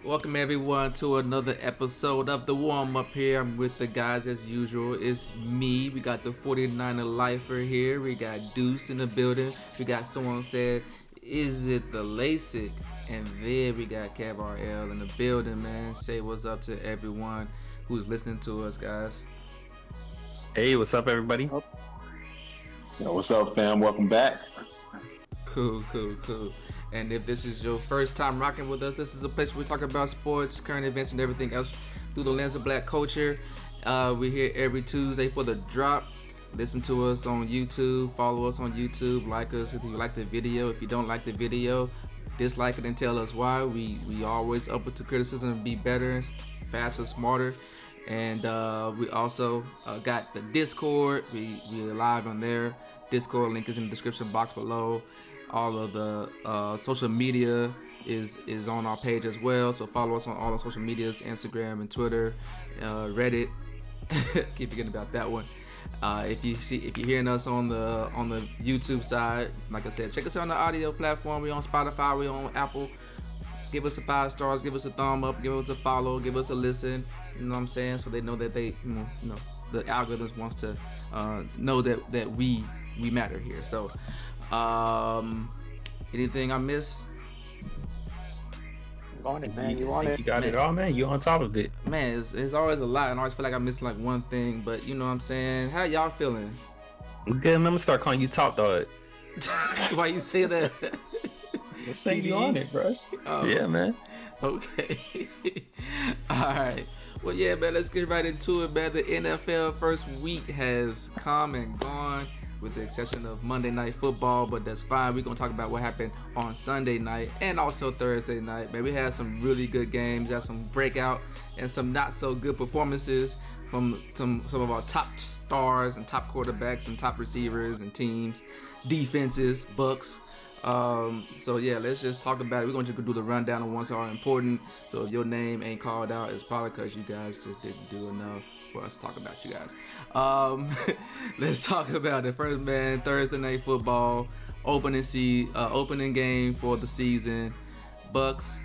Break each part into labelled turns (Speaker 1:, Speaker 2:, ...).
Speaker 1: Welcome everyone to another episode of the Warmup here. I'm with the guys as usual. It's me. We got the 49er lifer here. We got Deuce in the building. We got someone said, is it the LASIK? And then we got Cav RL in the building, man. Say what's up to everyone who's listening to us, guys.
Speaker 2: Hey, what's up, everybody?
Speaker 3: Yo, what's up, fam? Welcome back.
Speaker 1: Cool. And if this is your first time rocking with us, this is a place where we talk about sports, current events, and everything else through the lens of black culture. We're here every Tuesday for the drop. Listen to us on YouTube, follow us on YouTube, like us if you like the video. If you don't like the video, dislike it and tell us why. We always up to criticism and be better, faster, smarter. And we also got the Discord. We're live on there. Discord link is in the description box below. All of the social media is on our page as well. So follow us on all the social medias, Instagram and Twitter, Reddit. Keep forgetting about that one. If you're hearing us on the YouTube side, like I said, check us out on the audio platform. We're on Spotify. We're on Apple. Give us a 5 stars. Give us a thumb up. Give us a follow. Give us a listen. You know what I'm saying? So they know that they, you know, the algorithms wants to know that we matter here. So. Anything I missed?
Speaker 4: You on it, man. You on it.
Speaker 2: You got it all, man. You on top of it.
Speaker 1: Man, it's always a lot, and I always feel like I'm missing like one thing. But you know what I'm saying? How y'all feeling?
Speaker 2: I'm good. I'm gonna start calling you Top Dog.
Speaker 1: Why you say that?
Speaker 2: Say you on it, bro. Yeah, man.
Speaker 1: Okay. All right. Well, yeah, man. Let's get right into it, man. The NFL first week has come and gone, with the exception of Monday Night Football, but that's fine. We're going to talk about what happened on Sunday night and also Thursday night. Man, we had some really good games, had some breakout and some not so good performances from some of our top stars and top quarterbacks and top receivers and teams, defenses, Bucks. So yeah, let's just talk about it. We're going to do the rundown of ones that are important. So if your name ain't called out, it's probably because you guys just didn't do enough for us to talk about you guys. Let's talk about it first, man. Thursday Night Football, opening game for the season, Bucks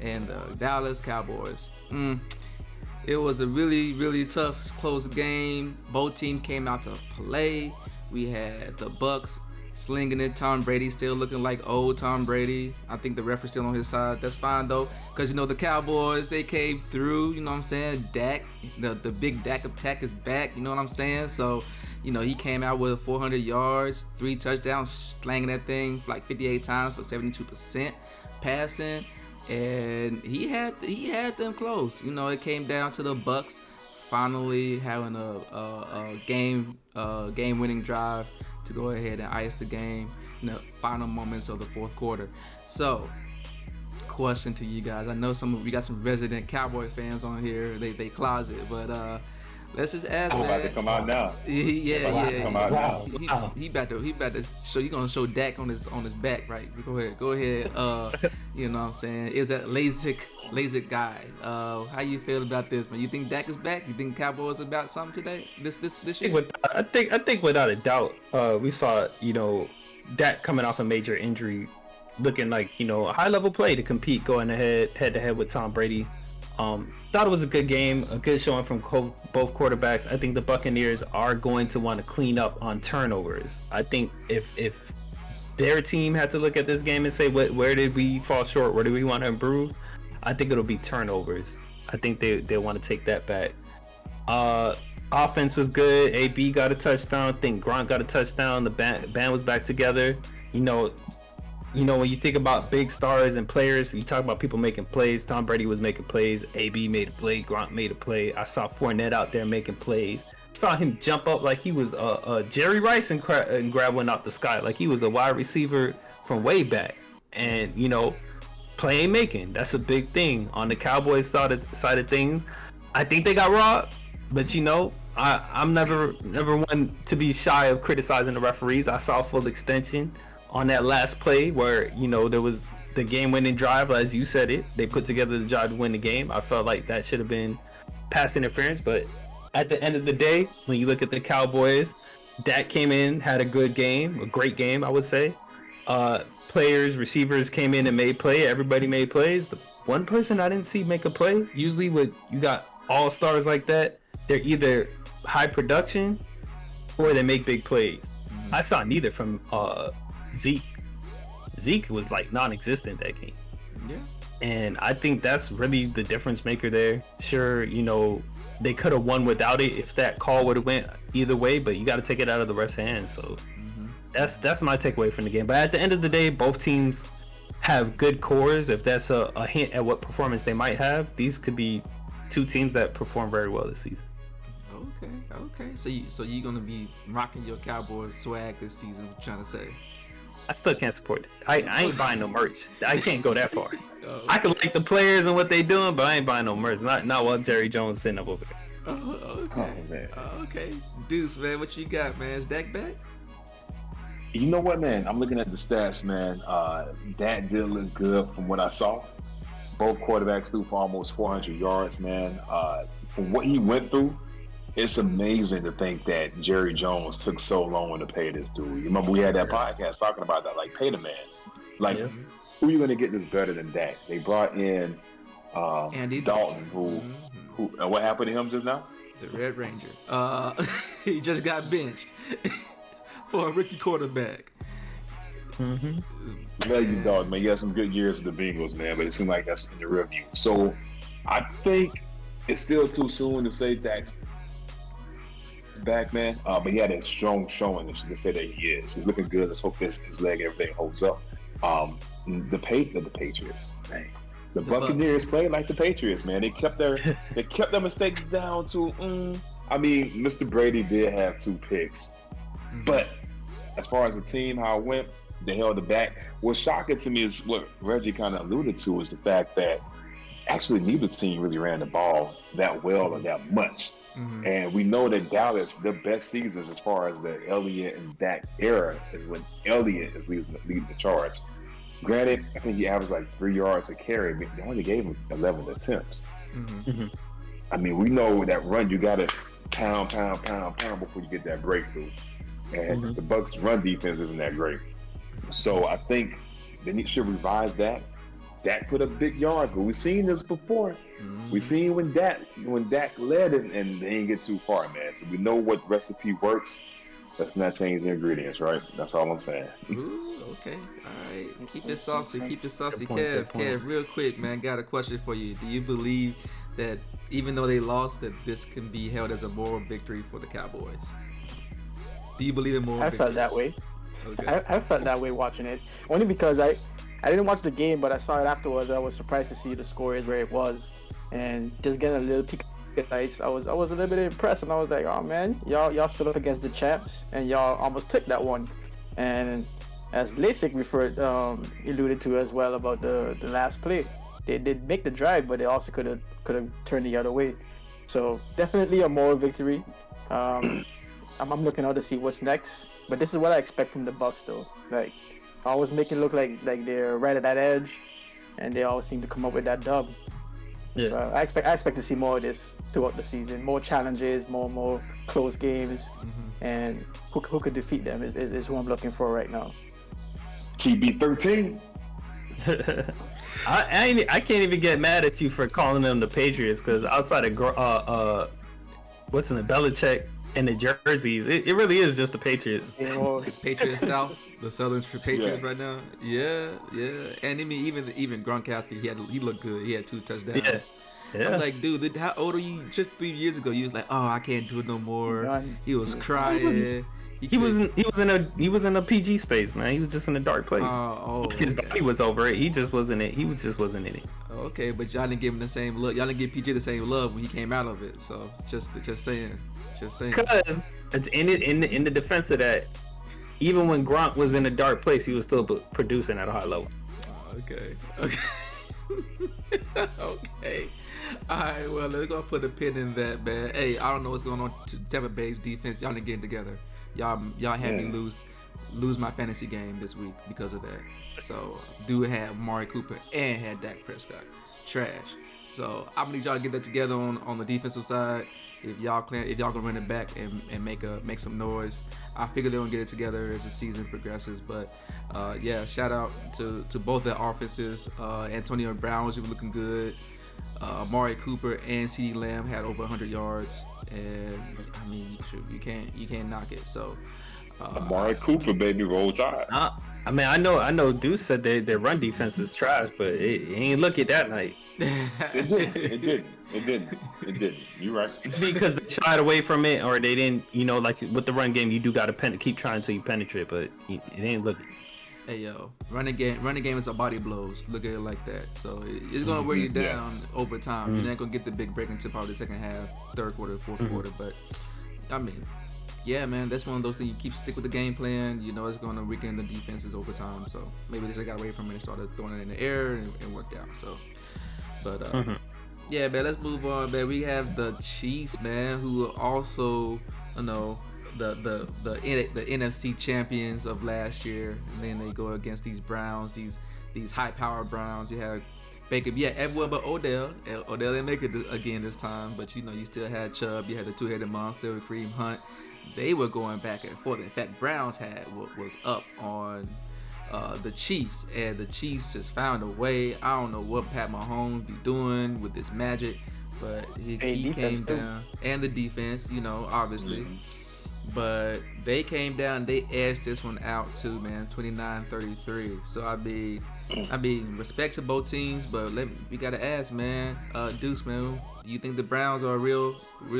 Speaker 1: and the Dallas Cowboys. It was a really tough, close game. Both teams came out to play. We had the Bucks slinging it. Tom Brady still looking like old Tom Brady. I think the ref is still on his side. That's fine though, because you know the Cowboys, they came through. You know what I'm saying? Dak, the big Dak attack is back. You know what I'm saying? So, you know, he came out with 400 yards, 3 touchdowns, slanging that thing like 58 times for 72% passing, and he had them close. You know, it came down to the Bucks finally having a game-winning drive to go ahead and ice the game in the final moments of the fourth quarter. So, question to you guys. I know we got some resident Cowboy fans on here. They closet, but let's just ask.
Speaker 3: I'm about to come out now.
Speaker 1: Yeah.
Speaker 3: Come out
Speaker 1: now. He about to show. You gonna show Dak on his back, right? Go ahead. You know what I'm saying? Is that LASIK guy? How you feel about this, man? You think Dak is back? You think Cowboys about something today? This year?
Speaker 2: I think without a doubt, we saw, you know, Dak coming off a major injury, looking like, you know, a high level play to compete, going head to head with Tom Brady. Thought it was a good game, a good showing from both quarterbacks. I think the Buccaneers are going to want to clean up on turnovers. I think if their team had to look at this game and say, where did we fall short? Where do we want to improve? I think it'll be turnovers. I think they want to take that back. Offense was good. AB got a touchdown. I think Gronk got a touchdown. The band was back together. You know, when you think about big stars and players, you talk about people making plays. Tom Brady was making plays. AB made a play. Gronk made a play. I saw Fournette out there making plays. Saw him jump up like he was Jerry Rice and grab one out the sky, like he was a wide receiver from way back. And, you know, playmaking, that's a big thing on the Cowboys side of things. I think they got robbed, but you know, I'm never one to be shy of criticizing the referees. I saw full extension on that last play where, you know, there was the game-winning drive, as you said it. They put together the drive to win the game. I felt like that should have been pass interference, but at the end of the day, when you look at the Cowboys, Dak came in, had a good game, a great game, I would say. players, receivers came in and made play. Everybody made plays. The one person I didn't see make a play. Usually, when you got all stars like that, they're either high production or they make big plays. I saw neither from Zeke. Zeke was like non-existent that game.
Speaker 1: Yeah.
Speaker 2: And I think that's really the difference maker there. Sure, they could have won without it if that call would have went either way, but you got to take it out of the ref's hands. So that's my takeaway from the game. But at the end of the day, both teams have good cores. If that's a hint at what performance they might have, these could be two teams that perform very well this season.
Speaker 1: Okay. So you're gonna be rocking your Cowboys swag this season? What you trying to say?
Speaker 2: I still can't support it. I ain't buying no merch. I can't go that far.
Speaker 1: Oh.
Speaker 2: I can like the players and what they doing, but I ain't buying no merch. Not while Jerry Jones sitting up over there.
Speaker 1: Oh, okay.
Speaker 3: Oh, man.
Speaker 1: Okay. Deuce, man, what you got, man? Is Dak back?
Speaker 3: You know what, man? I'm looking at the stats, man. That did look good from what I saw. Both quarterbacks threw for almost 400 yards, man. From what he went through, it's amazing to think that Jerry Jones took so long to pay this dude. You remember we had that podcast talking about that, like, pay the man. Like, who are you going to get this better than Dak? They brought in
Speaker 1: Andy
Speaker 3: Dalton, who what happened to him just now?
Speaker 1: The Red Ranger. He just got benched for a rookie quarterback.
Speaker 3: Well, you dog, man. You had some good years with the Bengals, man, but it seemed like that's in the rear view. So I think it's still too soon to say Dak's back, man. But he had a strong showing to say that he is. He's looking good. Let's hope his leg and everything holds up. The Patriots, man. The Buccaneers played like the Patriots, man. They kept their mistakes down to. I mean, Mr. Brady did have 2 picks, but as far as the team, how it went, they held it back. What's shocking to me is what Reggie kind of alluded to is the fact that actually neither team really ran the ball that well or that much. And we know that Dallas, their best seasons as far as the Elliott and Dak era is when Elliott is leading the charge. Granted, I think he averaged like 3 yards a carry, but they only gave him 11 attempts. I mean, we know that run, you got to pound before you get that breakthrough. And the Bucs' run defense isn't that great. So I think they should revise that. Dak put up big yards, but we've seen this before. We've seen when Dak led and they didn't get too far, man. So we know what recipe works. Let's not change the ingredients, right? That's all I'm saying.
Speaker 1: Ooh, okay. All right. Keep it saucy.
Speaker 2: Good point.
Speaker 1: Kev, real quick, man, got a question for you. Do you believe that even though they lost, that this can be held as a moral victory for the Cowboys? Do you believe in moral victories?
Speaker 4: I felt that way.
Speaker 1: Okay.
Speaker 4: I felt that way watching it. Only because I didn't watch the game, but I saw it afterwards. I was surprised to see the score is where it was, and just getting a little peek at the I was a little bit impressed, and I was like, oh man, y'all stood up against the champs, and y'all almost took that one. And as Lasik alluded to as well about the last play, they did make the drive, but they also could have turned the other way. So definitely a moral victory. I'm looking out to see what's next, but this is what I expect from the Bucs though. Like, always make it look like they're right at that edge, and they always seem to come up with that dub.
Speaker 2: Yeah.
Speaker 4: So I expect to see more of this throughout the season, more challenges, more close games, and who could defeat them is who I'm looking for right now.
Speaker 3: TB13.
Speaker 2: I can't even get mad at you for calling them the Patriots, because outside of what's in the Belichick and the jerseys, it really is just the Patriots.
Speaker 1: Patriots South, the Southern Patriots right now. Yeah. And I mean, even Gronkowski, he looked good. He had 2 touchdowns.
Speaker 2: Yeah.
Speaker 1: I'm like, dude, how old are you? Just 3 years ago, you was like, oh, I can't do it no more. He was crying. He was in a PG space, man. He was just in a dark place. His body was over it. He just wasn't it. He just wasn't in it. Okay, but y'all didn't give him the same look. Y'all didn't give PG the same love when he came out of it. So just saying.
Speaker 2: Because in the defense of that, even when Gronk was in a dark place, he was still producing at a high level.
Speaker 1: Okay. Okay. All right. Well, let's go put a pin in that, man. Hey, I don't know what's going on to Tampa Bay's defense. Y'all didn't get together. Y'all had me lose my fantasy game this week because of that. So, do have Mari Cooper and had Dak Prescott. Trash. So, I need y'all to get that together on the defensive side. if y'all gonna run it back and make some noise. I figure they're gonna get it together as the season progresses. But yeah, shout out to both their offenses. Antonio Brown was looking good. Amari Cooper and CeeDee Lamb had over 100 yards, and I mean you can't knock it. So
Speaker 3: Amari Cooper, baby, roll tide.
Speaker 2: I mean, I know. Deuce said their run defense is trash, but it ain't look it that night.
Speaker 3: It didn't. You're right.
Speaker 2: See, because they shied away from it, or they didn't. Like with the run game, you do got to keep trying until you penetrate, but it ain't looking.
Speaker 1: Hey yo, running game is a body blows. Look at it like that. So it's gonna wear you down over time. You're not gonna get the big break until probably the second half, third quarter, fourth quarter. But I mean, yeah, man, that's one of those things. You stick with the game plan. It's gonna weaken the defenses over time. So maybe they just got away from it and started throwing it in the air and worked out. So, but yeah, man, let's move on, man. We have the Chiefs, man, who are also, the NFC champions of last year, and then they go against these Browns, these high-powered Browns. You had Baker, everyone but Odell. Odell didn't make it again this time, but you still had Chubb. You had the two-headed monster with Kareem Hunt. They were going back and forth. In fact, Browns was up on the Chiefs, and the Chiefs just found a way. I don't know what Pat Mahomes be doing with this magic, but he came down, and the defense, obviously. But they came down, they edged this one out too, man, 29-33. So I mean, respect to both teams, but we gotta ask, man, Deuce, man, do you think the Browns are a real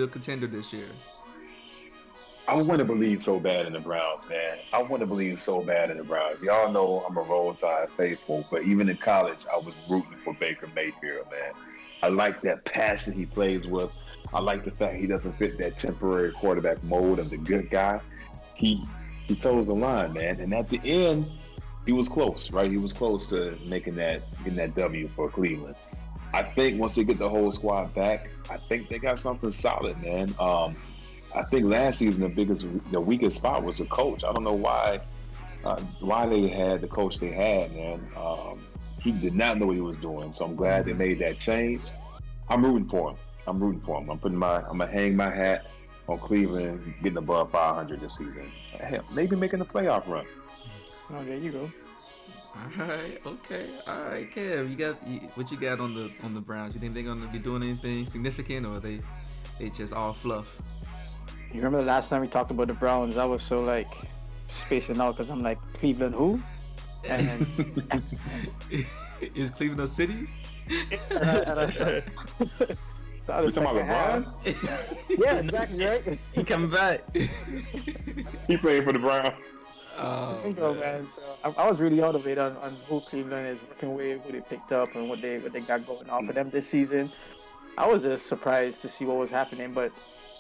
Speaker 1: contender this year?
Speaker 3: I want to believe so bad in the Browns, man. I want to believe so bad in the Browns. Y'all know I'm a Roll Tide faithful, but even in college, I was rooting for Baker Mayfield, man. I like that passion he plays with. I like the fact he doesn't fit that temporary quarterback mold of the good guy. He toes the line, man. And at the end, he was close, right? He was close to getting that W for Cleveland. I think once they get the whole squad back, I think they got something solid, man. I think last season the weakest spot was the coach. I don't know why they had the coach they had, man. He did not know what he was doing, so I'm glad they made that change. I'm rooting for him. I'm gonna hang my hat on Cleveland getting above 500 this season. Hell, maybe making a playoff run.
Speaker 4: Oh, there you go.
Speaker 1: All right, okay, all right, Kev, what you got on the Browns? You think they're gonna be doing anything significant, or they just all fluff?
Speaker 4: You remember the last time we talked about the Browns? I was so spacing out because I'm like, Cleveland who? And
Speaker 1: is Cleveland a city?
Speaker 4: and I said,
Speaker 3: You talking about LeBron?
Speaker 4: yeah, exactly right.
Speaker 2: He coming back.
Speaker 3: He playing for the Browns.
Speaker 1: Oh,
Speaker 4: man. So I was really out of it on who Cleveland is working with, who they picked up, and what they got going on for them this season. I was just surprised to see what was happening, but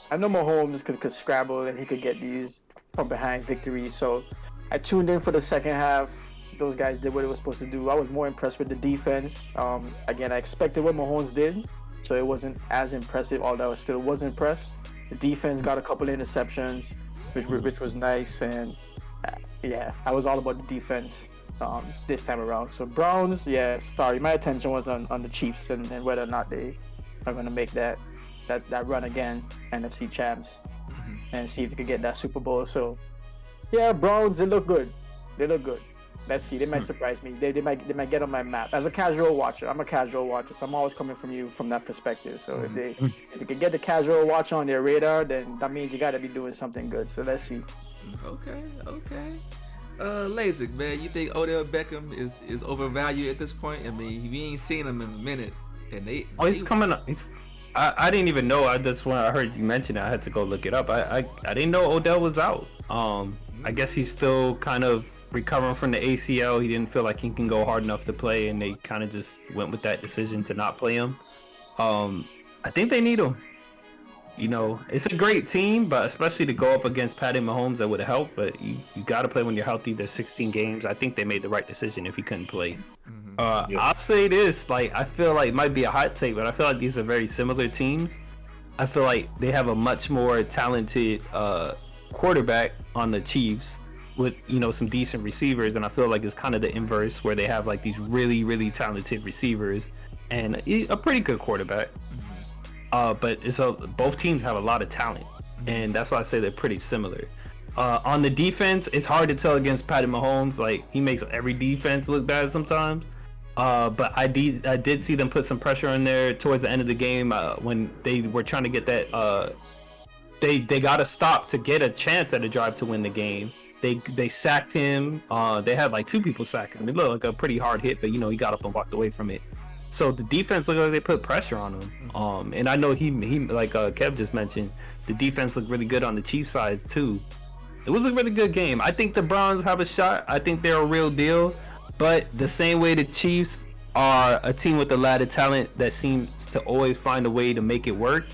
Speaker 4: I know Mahomes could scramble and he could get these from behind victories. So I tuned in for the second half. Those guys did what they were supposed to do. I was more impressed with the defense. Again, I expected what Mahomes did, so it wasn't as impressive, although I still was impressed. The defense got a couple interceptions, which was nice, and yeah, I was all about the defense this time around. So Browns, yeah, sorry, my attention was on the Chiefs and whether or not they are going to make that run again, NFC champs, and see if they could get that Super Bowl. So yeah, Browns, they look good. Let's see, they might surprise me. They might get on my map. As a casual watcher, I'm a casual watcher, so I'm always coming from that perspective. So if they can get the casual watcher on their radar, then that means you got to be doing something good. So let's see.
Speaker 1: Okay. Lasik, man, you think Odell Beckham is overvalued at this point? I mean, we ain't seen him in a minute, and
Speaker 2: he's coming up. I didn't even know. That's when I heard you mention it. I had to go look it up. I didn't know Odell was out. I guess he's still kind of recovering from the ACL. He didn't feel like he can go hard enough to play, and they kind of just went with that decision to not play him. I think they need him. It's a great team, but especially to go up against Patty Mahomes, that would have helped. But you got to play when you're healthy. There's 16 games. I think they made the right decision if he couldn't play. I'll say this, I feel like it might be a hot take, but I feel like these are very similar teams. I feel like they have a much more talented quarterback on the Chiefs with, some decent receivers, and I feel like it's kind of the inverse where they have these really, really talented receivers and a pretty good quarterback. But both teams have a lot of talent, and that's why I say they're pretty similar. On the defense, it's hard to tell against Patty Mahomes. Like, he makes every defense look bad sometimes. But I did see them put some pressure in there towards the end of the game when they were trying to get that. They got to stop to get a chance at a drive to win the game. They sacked him. They had like 2 people sack him. It looked like a pretty hard hit, but he got up and walked away from it. So the defense looked like they put pressure on him. And I know he like Kev just mentioned, the defense looked really good on the Chiefs side too. It was a really good game. I think the Browns have a shot. I think they're a real deal. But the same way the Chiefs are a team with a lot of talent that seems to always find a way to make it work,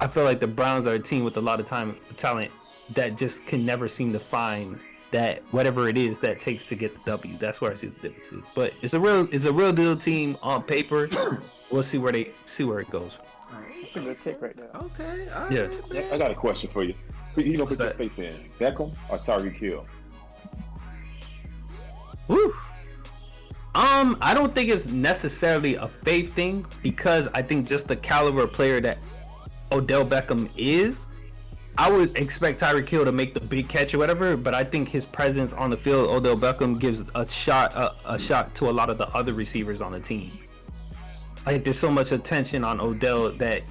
Speaker 2: I feel like the Browns are a team with a lot of talent that just can never seem to find that whatever it is that takes to get the W. That's where I see the differences. But it's a real deal team on paper. We'll see where it goes.
Speaker 4: That's a good take right there.
Speaker 1: Okay. All right,
Speaker 2: Yeah.
Speaker 1: man.
Speaker 3: I got a question for you. Put your
Speaker 2: that?
Speaker 3: faith in Beckham or Tyreek Hill?
Speaker 2: Woo. I don't think it's necessarily a faith thing, because I think just the caliber of player that Odell Beckham is, I would expect Tyreek Hill to make the big catch or whatever, but I think his presence on the field, Odell Beckham, gives a shot to a lot of the other receivers on the team. Like, there's so much attention on Odell that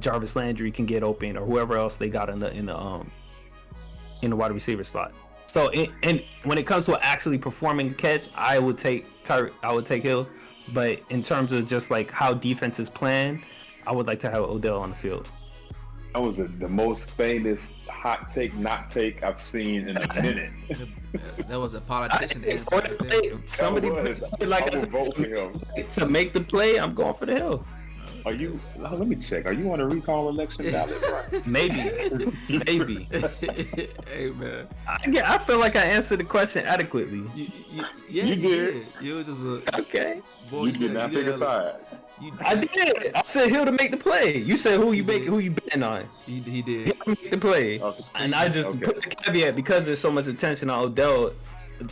Speaker 2: Jarvis Landry can get open, or whoever else they got in the wide receiver slot. So and when it comes to actually performing catch, I would take Hill. But in terms of just like how defenses plan, I would like to have Odell on the field.
Speaker 3: That was the most famous hot take, not take I've seen in a minute.
Speaker 1: That was a politician answer right there.
Speaker 2: Somebody like
Speaker 3: I would vote for him.
Speaker 2: to make the play, I'm going for the Hill.
Speaker 3: Are you? Let me check. Are you on a recall election ballot? Right?
Speaker 2: Maybe.
Speaker 1: Hey, man.
Speaker 2: I feel like I answered the question adequately.
Speaker 1: Yeah,
Speaker 3: You did.
Speaker 1: You was just a
Speaker 2: Okay.
Speaker 1: boy.
Speaker 3: You did not pick a side.
Speaker 2: I did. I said Hill to make the play. You said who you betting on.
Speaker 1: He did.
Speaker 2: Hill to make the play.
Speaker 3: Okay.
Speaker 2: And I just put the caveat, because there's so much attention on Odell,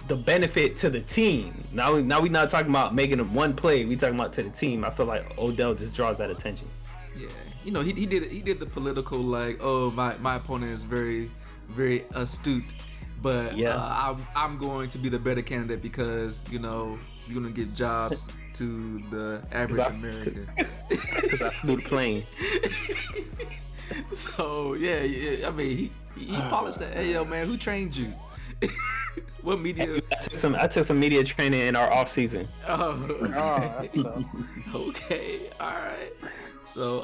Speaker 2: the benefit to the team. Now we're not talking about making one play. We talking about to the team. I feel like Odell just draws that attention.
Speaker 1: Yeah, he did the political, like, oh, my opponent is very, very astute, but
Speaker 2: Yeah.
Speaker 1: I'm going to be the better candidate because you're gonna give jobs to the average American.
Speaker 2: Because I flew the plane.
Speaker 1: So yeah, I mean he polished that. Hey yo, man, who trained you? What media?
Speaker 2: I took some media training in our off season.
Speaker 1: Oh,
Speaker 4: Oh, so.
Speaker 1: okay, all right. So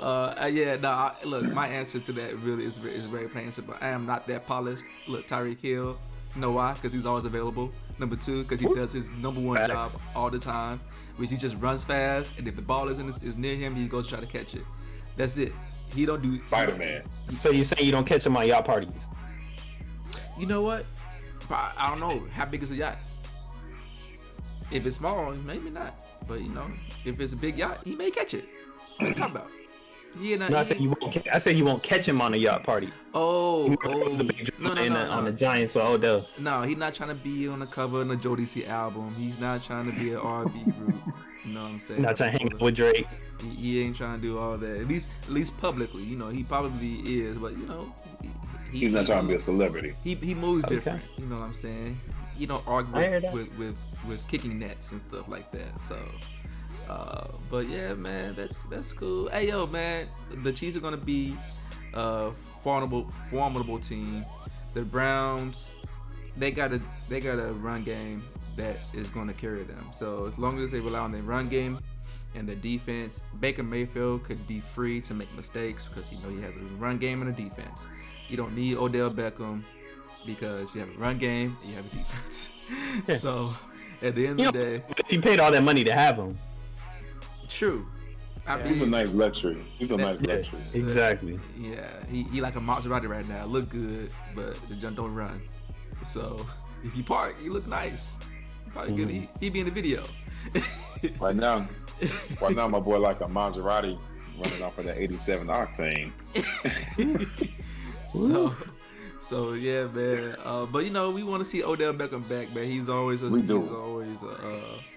Speaker 1: look, my answer to that really is very plain and simple. I am not that polished. Look, Tyreek Hill, you know why? Because he's always available. Number 2, because he does his number 1 job all the time, which he just runs fast, and if the ball is near him, he goes try to catch it. That's it. He don't do
Speaker 3: Spider-Man.
Speaker 2: So you're saying you don't catch him on yacht parties?
Speaker 1: You know what? I don't know. How big is a yacht? If it's small, maybe not. But if it's a big yacht, he may catch it. What are you talking about?
Speaker 2: No, I said you won't. I said you won't catch him on a yacht party.
Speaker 1: Oh,
Speaker 2: The big
Speaker 1: no.
Speaker 2: on the Giants with Odell.
Speaker 1: No, he's not trying to be on the cover of a Jodeci album. He's not trying to be an R&B group. You know what I'm saying?
Speaker 2: Not trying to hang out with Drake.
Speaker 1: He ain't trying to do all that. At least publicly. He probably is, but
Speaker 3: He's not trying to be a celebrity.
Speaker 1: He moves different. You know what I'm saying? He don't argue with kicking nets and stuff like that. So. But yeah, man, that's cool. Hey yo, man, the Chiefs are gonna be a formidable team. The Browns, they got a run game that is gonna carry them. So as long as they rely on their run game and their defense, Baker Mayfield could be free to make mistakes because he has a run game and a defense. You don't need Odell Beckham because you have a run game and you have a defense. So at the end of the day,
Speaker 2: if you paid all that money to have him.
Speaker 1: True.
Speaker 3: He's a nice luxury. Luxury.
Speaker 2: Exactly.
Speaker 1: Yeah, he like a Maserati right now. Look good, but the junk don't run. So if you park, he look nice. Probably good. He be in the video.
Speaker 3: Right now, my boy like a Maserati running off of that 87 octane.
Speaker 1: So yeah, man. But we want to see Odell Beckham back, man. He's always a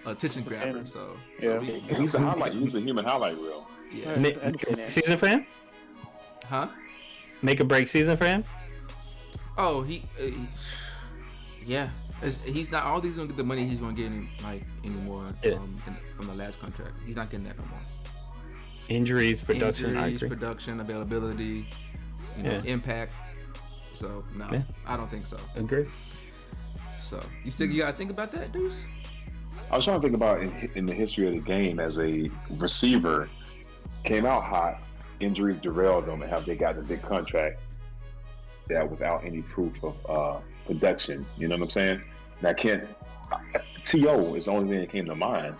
Speaker 1: attention grabber. So
Speaker 4: Yeah.
Speaker 3: He's a highlight. He's a human highlight reel.
Speaker 1: Yeah.
Speaker 2: Season for him?
Speaker 1: Huh?
Speaker 2: Make a break season for him?
Speaker 1: Oh, yeah. He's not. All these gonna get the money he's gonna get anymore from the last contract. He's not getting that no more.
Speaker 2: Injuries, production,
Speaker 1: production, availability, impact. So no, I don't think so.
Speaker 2: Agree.
Speaker 1: So you gotta think about that, Deuce.
Speaker 3: I was trying to think about in the history of the game as a receiver, came out hot, injuries derailed them, and how they got the big contract that without any proof of production. You know what I'm saying? Now, T.O. is the only thing that came to mind.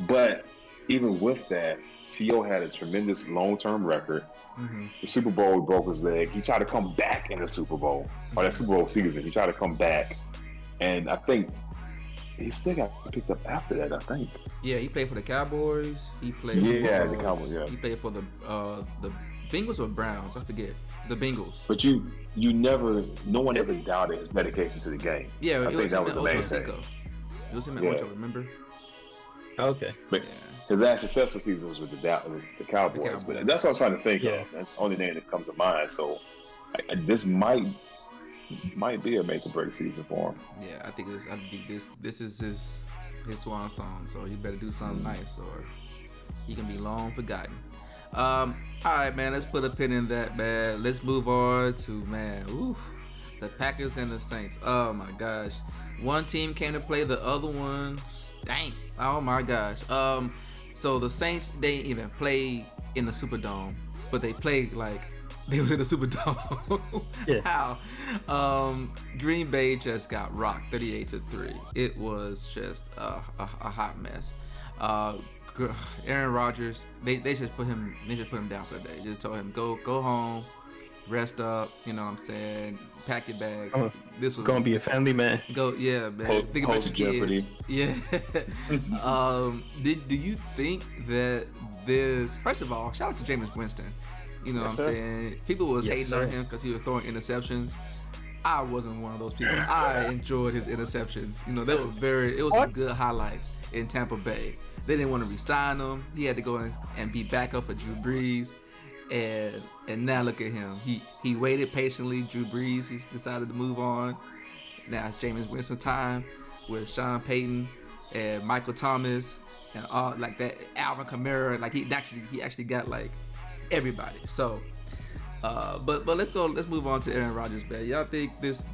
Speaker 3: But even with that, T.O. had a tremendous long-term record.
Speaker 1: Mm-hmm.
Speaker 3: The Super Bowl, he broke his leg. He tried to come back in the Super Bowl, or that Super Bowl season. He tried to come back. And I think he still got picked up after that, I think.
Speaker 1: Yeah, he played for the Cowboys. He played
Speaker 3: the Cowboys, yeah.
Speaker 1: He played for the Bengals or Browns, I forget. The Bengals.
Speaker 3: But no one ever doubted his dedication to the game.
Speaker 1: Yeah,
Speaker 3: I think that was the main thing.
Speaker 1: It was him at Ocho, remember?
Speaker 2: Okay.
Speaker 3: But his last successful season was with the Cowboys. But that's what I was trying to think of. That's the only name that comes to mind. So this might be a make or break season for him.
Speaker 1: Yeah, I think this is his swan song. So he better do something nice, or he can be long forgotten. All right, man. Let's put a pin in that, man. Let's move on to the Packers and the Saints. Oh my gosh, one team came to play, the other one stank. Oh my gosh. So the Saints, they didn't even play in the Superdome, but they played like they was in the Superdome.
Speaker 2: Yeah.
Speaker 1: How? Green Bay just got rocked 38-3. It was just a hot mess. Aaron Rodgers, they just put him down for the day. Just told him go home, rest up. You know what I'm saying? Pack your bags. This was
Speaker 2: gonna be a family man.
Speaker 1: Man. Think about your kids. Yeah. Do you think that this? First of all, shout out to Jameis Winston. You know what I'm saying? People was hating on him because he was throwing interceptions. I wasn't one of those people. I enjoyed his interceptions. You know, it was some good highlights in Tampa Bay. They didn't want to re-sign him. He had to go and be backup for Drew Brees. And now look at him. He waited patiently. Drew Brees, he's decided to move on. Now it's Jameis Winston time with Sean Payton and Michael Thomas and all like that. Alvin Kamara, like he actually got like everybody. So, but let's move on to Aaron Rodgers, man. Y'all think this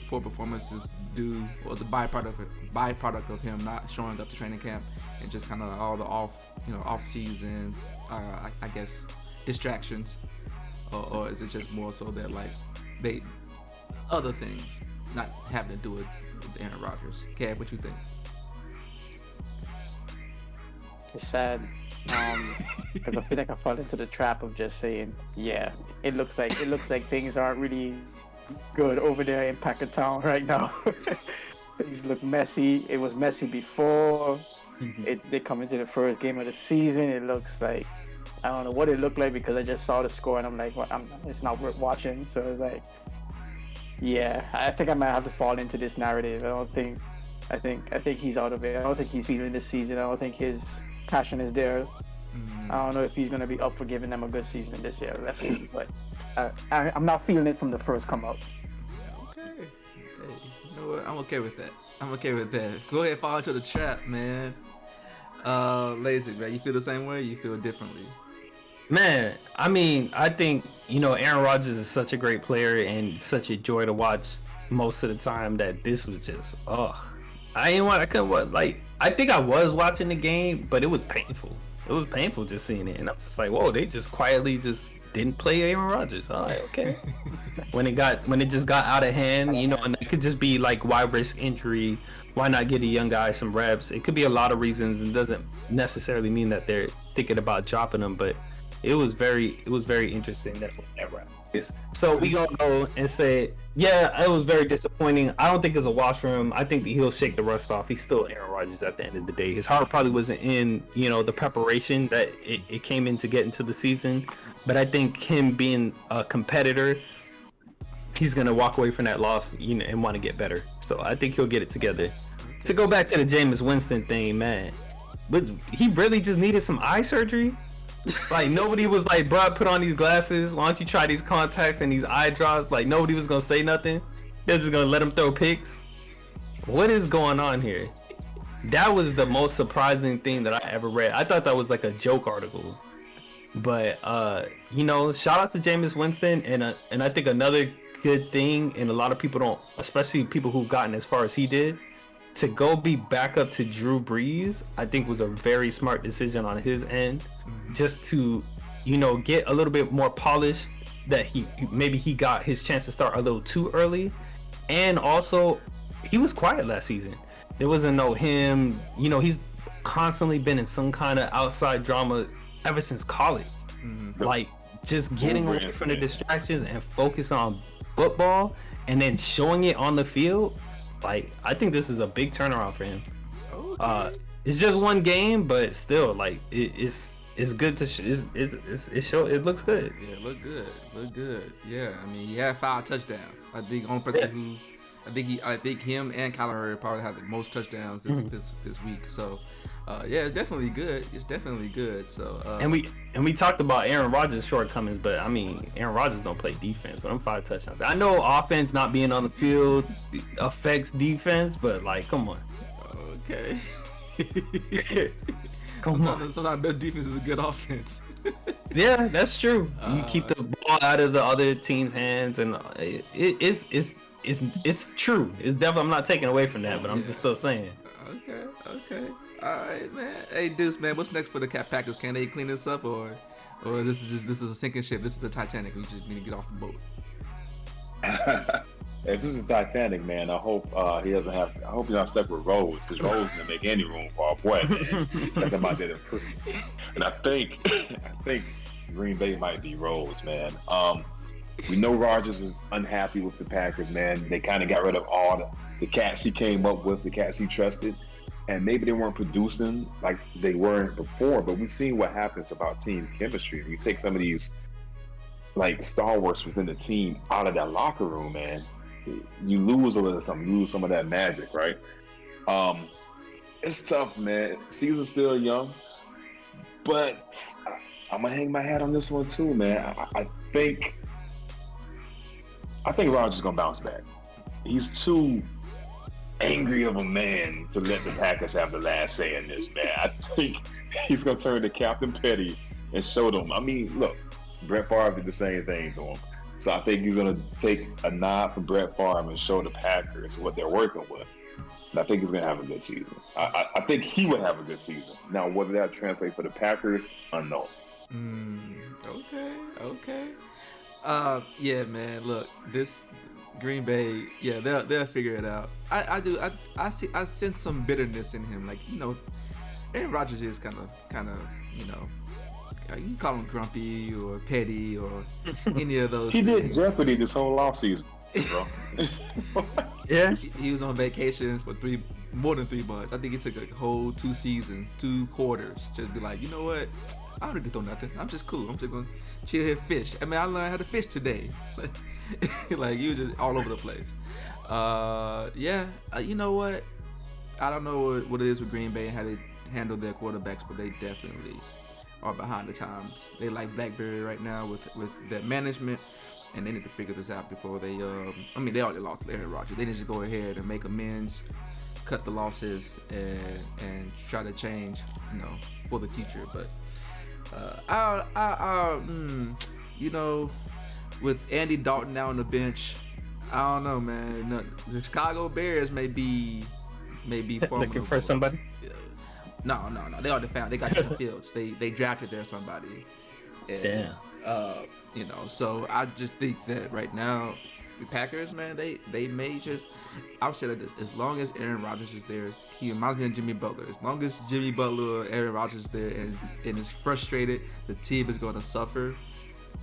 Speaker 1: poor performance was a byproduct of him not showing up to training camp and just kind of all the off season, I guess, distractions, or is it just more so that like they other things not having to do with Aaron Rodgers? Kev, what you think?
Speaker 4: It's sad. Because I feel like I fall into the trap of just saying, yeah, it looks like things aren't really good over there in Packertown right now. Things look messy. It was messy before. They come into the first game of the season. It looks like, I don't know what it looked like because I just saw the score and I'm like, well, it's not worth watching. So it's like, yeah, I think I might have to fall into this narrative. I think he's out of it. I don't think he's feeling this season. I don't think his passion is there. I don't know if he's going to be up for giving them a good season this year. Let's see. But I'm not feeling it from the first come out.
Speaker 1: Okay. You know what? I'm okay with that. Go ahead, fall into the trap, man. Lazy, man. You feel the same way? You feel differently?
Speaker 2: Man, I mean, I think, Aaron Rodgers is such a great player and such a joy to watch most of the time that this was just, I think I was watching the game, but it was painful. It was painful just seeing it. And I was just like, whoa, they just quietly just didn't play Aaron Rodgers. All right, okay. when it just got out of hand, and it could just be like, why risk injury? Why not get a young guy some reps? It could be a lot of reasons and doesn't necessarily mean that they're thinking about dropping him, but it was very interesting that so we gonna go and say, yeah, it was very disappointing. I don't think it's a wash for him. I think that he'll shake the rust off. He's still Aaron Rodgers at the end of the day. His heart probably wasn't in, the preparation that it came in to get into the season. But I think him being a competitor, he's gonna walk away from that loss, and want to get better. So I think he'll get it together. To go back to the Jameis Winston thing, man, but he really just needed some eye surgery. Like nobody was like, bro, put on these glasses. Why don't you try these contacts and these eye drops? Like nobody was gonna say nothing. They're just gonna let him throw picks. What is going on here? That was the most surprising thing that I ever read. I thought that was like a joke article. But you know, shout out to Jameis Winston, and I think another good thing, and a lot of people don't, especially people who've gotten as far as he did, to go be backup to Drew Brees, I think was a very smart decision on his end, just to, you know, get a little bit more polished. That he got his chance to start a little too early, and also he was quiet last season. There wasn't no him, you know, he's constantly been in some kind of outside drama ever since college. Like just getting away from the distractions and focus on football and then showing it on the field. Like I think this is a big turnaround for him. It's just one game, but still, like it's good to it looks good.
Speaker 1: Yeah, look good. Yeah, I mean, he had 5 touchdowns. I think the only person who I think him and Kyler Murray probably have the most touchdowns this week. So yeah, it's definitely good. So
Speaker 2: and we talked about Aaron Rodgers' shortcomings, but I mean, Aaron Rodgers don't play defense, but I'm 5 touchdowns. I know offense not being on the field affects defense, but like, come on.
Speaker 1: Okay.
Speaker 2: Sometimes
Speaker 1: best defense is a good offense.
Speaker 2: Yeah, that's true. You keep the ball out of the other team's hands, and it's true. It's definitely, I'm not taking away from that, but I'm just still saying.
Speaker 1: Okay. All right, man. Hey, Deuce, man, what's next for the Packers? Can they clean this up, or this is a sinking ship? This is the Titanic. We just need to get off the boat.
Speaker 3: If this is the Titanic, man, I hope he doesn't have. I hope he's not stuck with Rose, because Rose didn't make any room for our boy, man. Think about that improvement. And I think Green Bay might be Rose, man. We know Rodgers was unhappy with the Packers, man. They kind of got rid of all the cats he came up with, the cats he trusted, and maybe they weren't producing like they weren't before. But we've seen what happens about team chemistry. You take some of these like stalwarts within the team out of that locker room, man. You lose a little something. You lose some of that magic, right? It's tough, man. Season's still young, but I'm gonna hang my hat on this one too, man. I think Rodgers gonna bounce back. He's too angry of a man to let the Packers have the last say in this, man. I think he's gonna turn to Captain Petty and show them. I mean, look, Brett Favre did the same thing to him. So I think he's going to take a nod from Brett Favre and show the Packers what they're working with. And I think he's going to have a good season. I think he would have a good season. Now, whether that translates for the Packers, unknown.
Speaker 1: Okay. Yeah, man. Look, this Green Bay, yeah, they'll figure it out. I sense some bitterness in him. Like, you know, Aaron Rodgers is kind of, you know, you can call him grumpy or petty or any of those.
Speaker 3: He
Speaker 1: things.
Speaker 3: did Jeopardy this whole offseason, bro.
Speaker 2: Yeah.
Speaker 1: He was on vacation for more than 3 months. I think he took a whole 2 seasons, 2 quarters, just be like, you know what? I don't need to throw nothing. I'm just cool. I'm just gonna chill here, fish. I mean, I learned how to fish today. Like you just all over the place. You know what? I don't know what it is with Green Bay and how they handle their quarterbacks, but they definitely are behind the times. They like Blackberry right now with their management, and they need to figure this out before they. I mean, they already lost Aaron Rodgers. They need to go ahead and make amends, cut the losses, and try to change, you know, for the future. But you know, with Andy Dalton now on the bench, I don't know, man. No, the Chicago Bears may be
Speaker 2: looking for somebody.
Speaker 1: No. They already found. They got Justin Fields. They drafted there somebody. And,
Speaker 2: Damn.
Speaker 1: You know, so I just think that right now, the Packers, man, they may just. I would say that as long as Aaron Rodgers is there, he reminds me of Jimmy Butler. As long as Jimmy Butler or Aaron Rodgers is there and is frustrated, the team is going to suffer.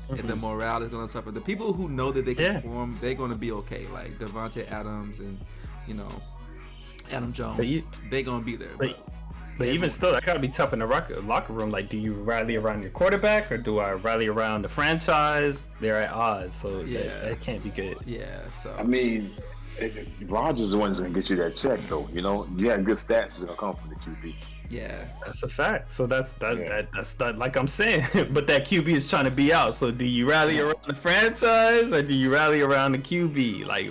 Speaker 1: And the morale is going to suffer. The people who know that they can perform, they're going to be okay. Like Devontae Adams and, you know, Adam Jones, they're going to be there.
Speaker 2: But even still, that gotta be tough in the locker room. Like, do you rally around your quarterback or do I rally around the franchise? They're at odds, so that can't be good.
Speaker 1: Yeah, so
Speaker 3: I mean, Rodgers is the one that's gonna get you that check, though. You know, you have good stats is gonna come from the QB.
Speaker 1: Yeah.
Speaker 2: That's a fact. So that's
Speaker 3: Yeah.
Speaker 2: that's like I'm saying. But that QB is trying to be out. So do you rally around the franchise or do you rally around the QB? Like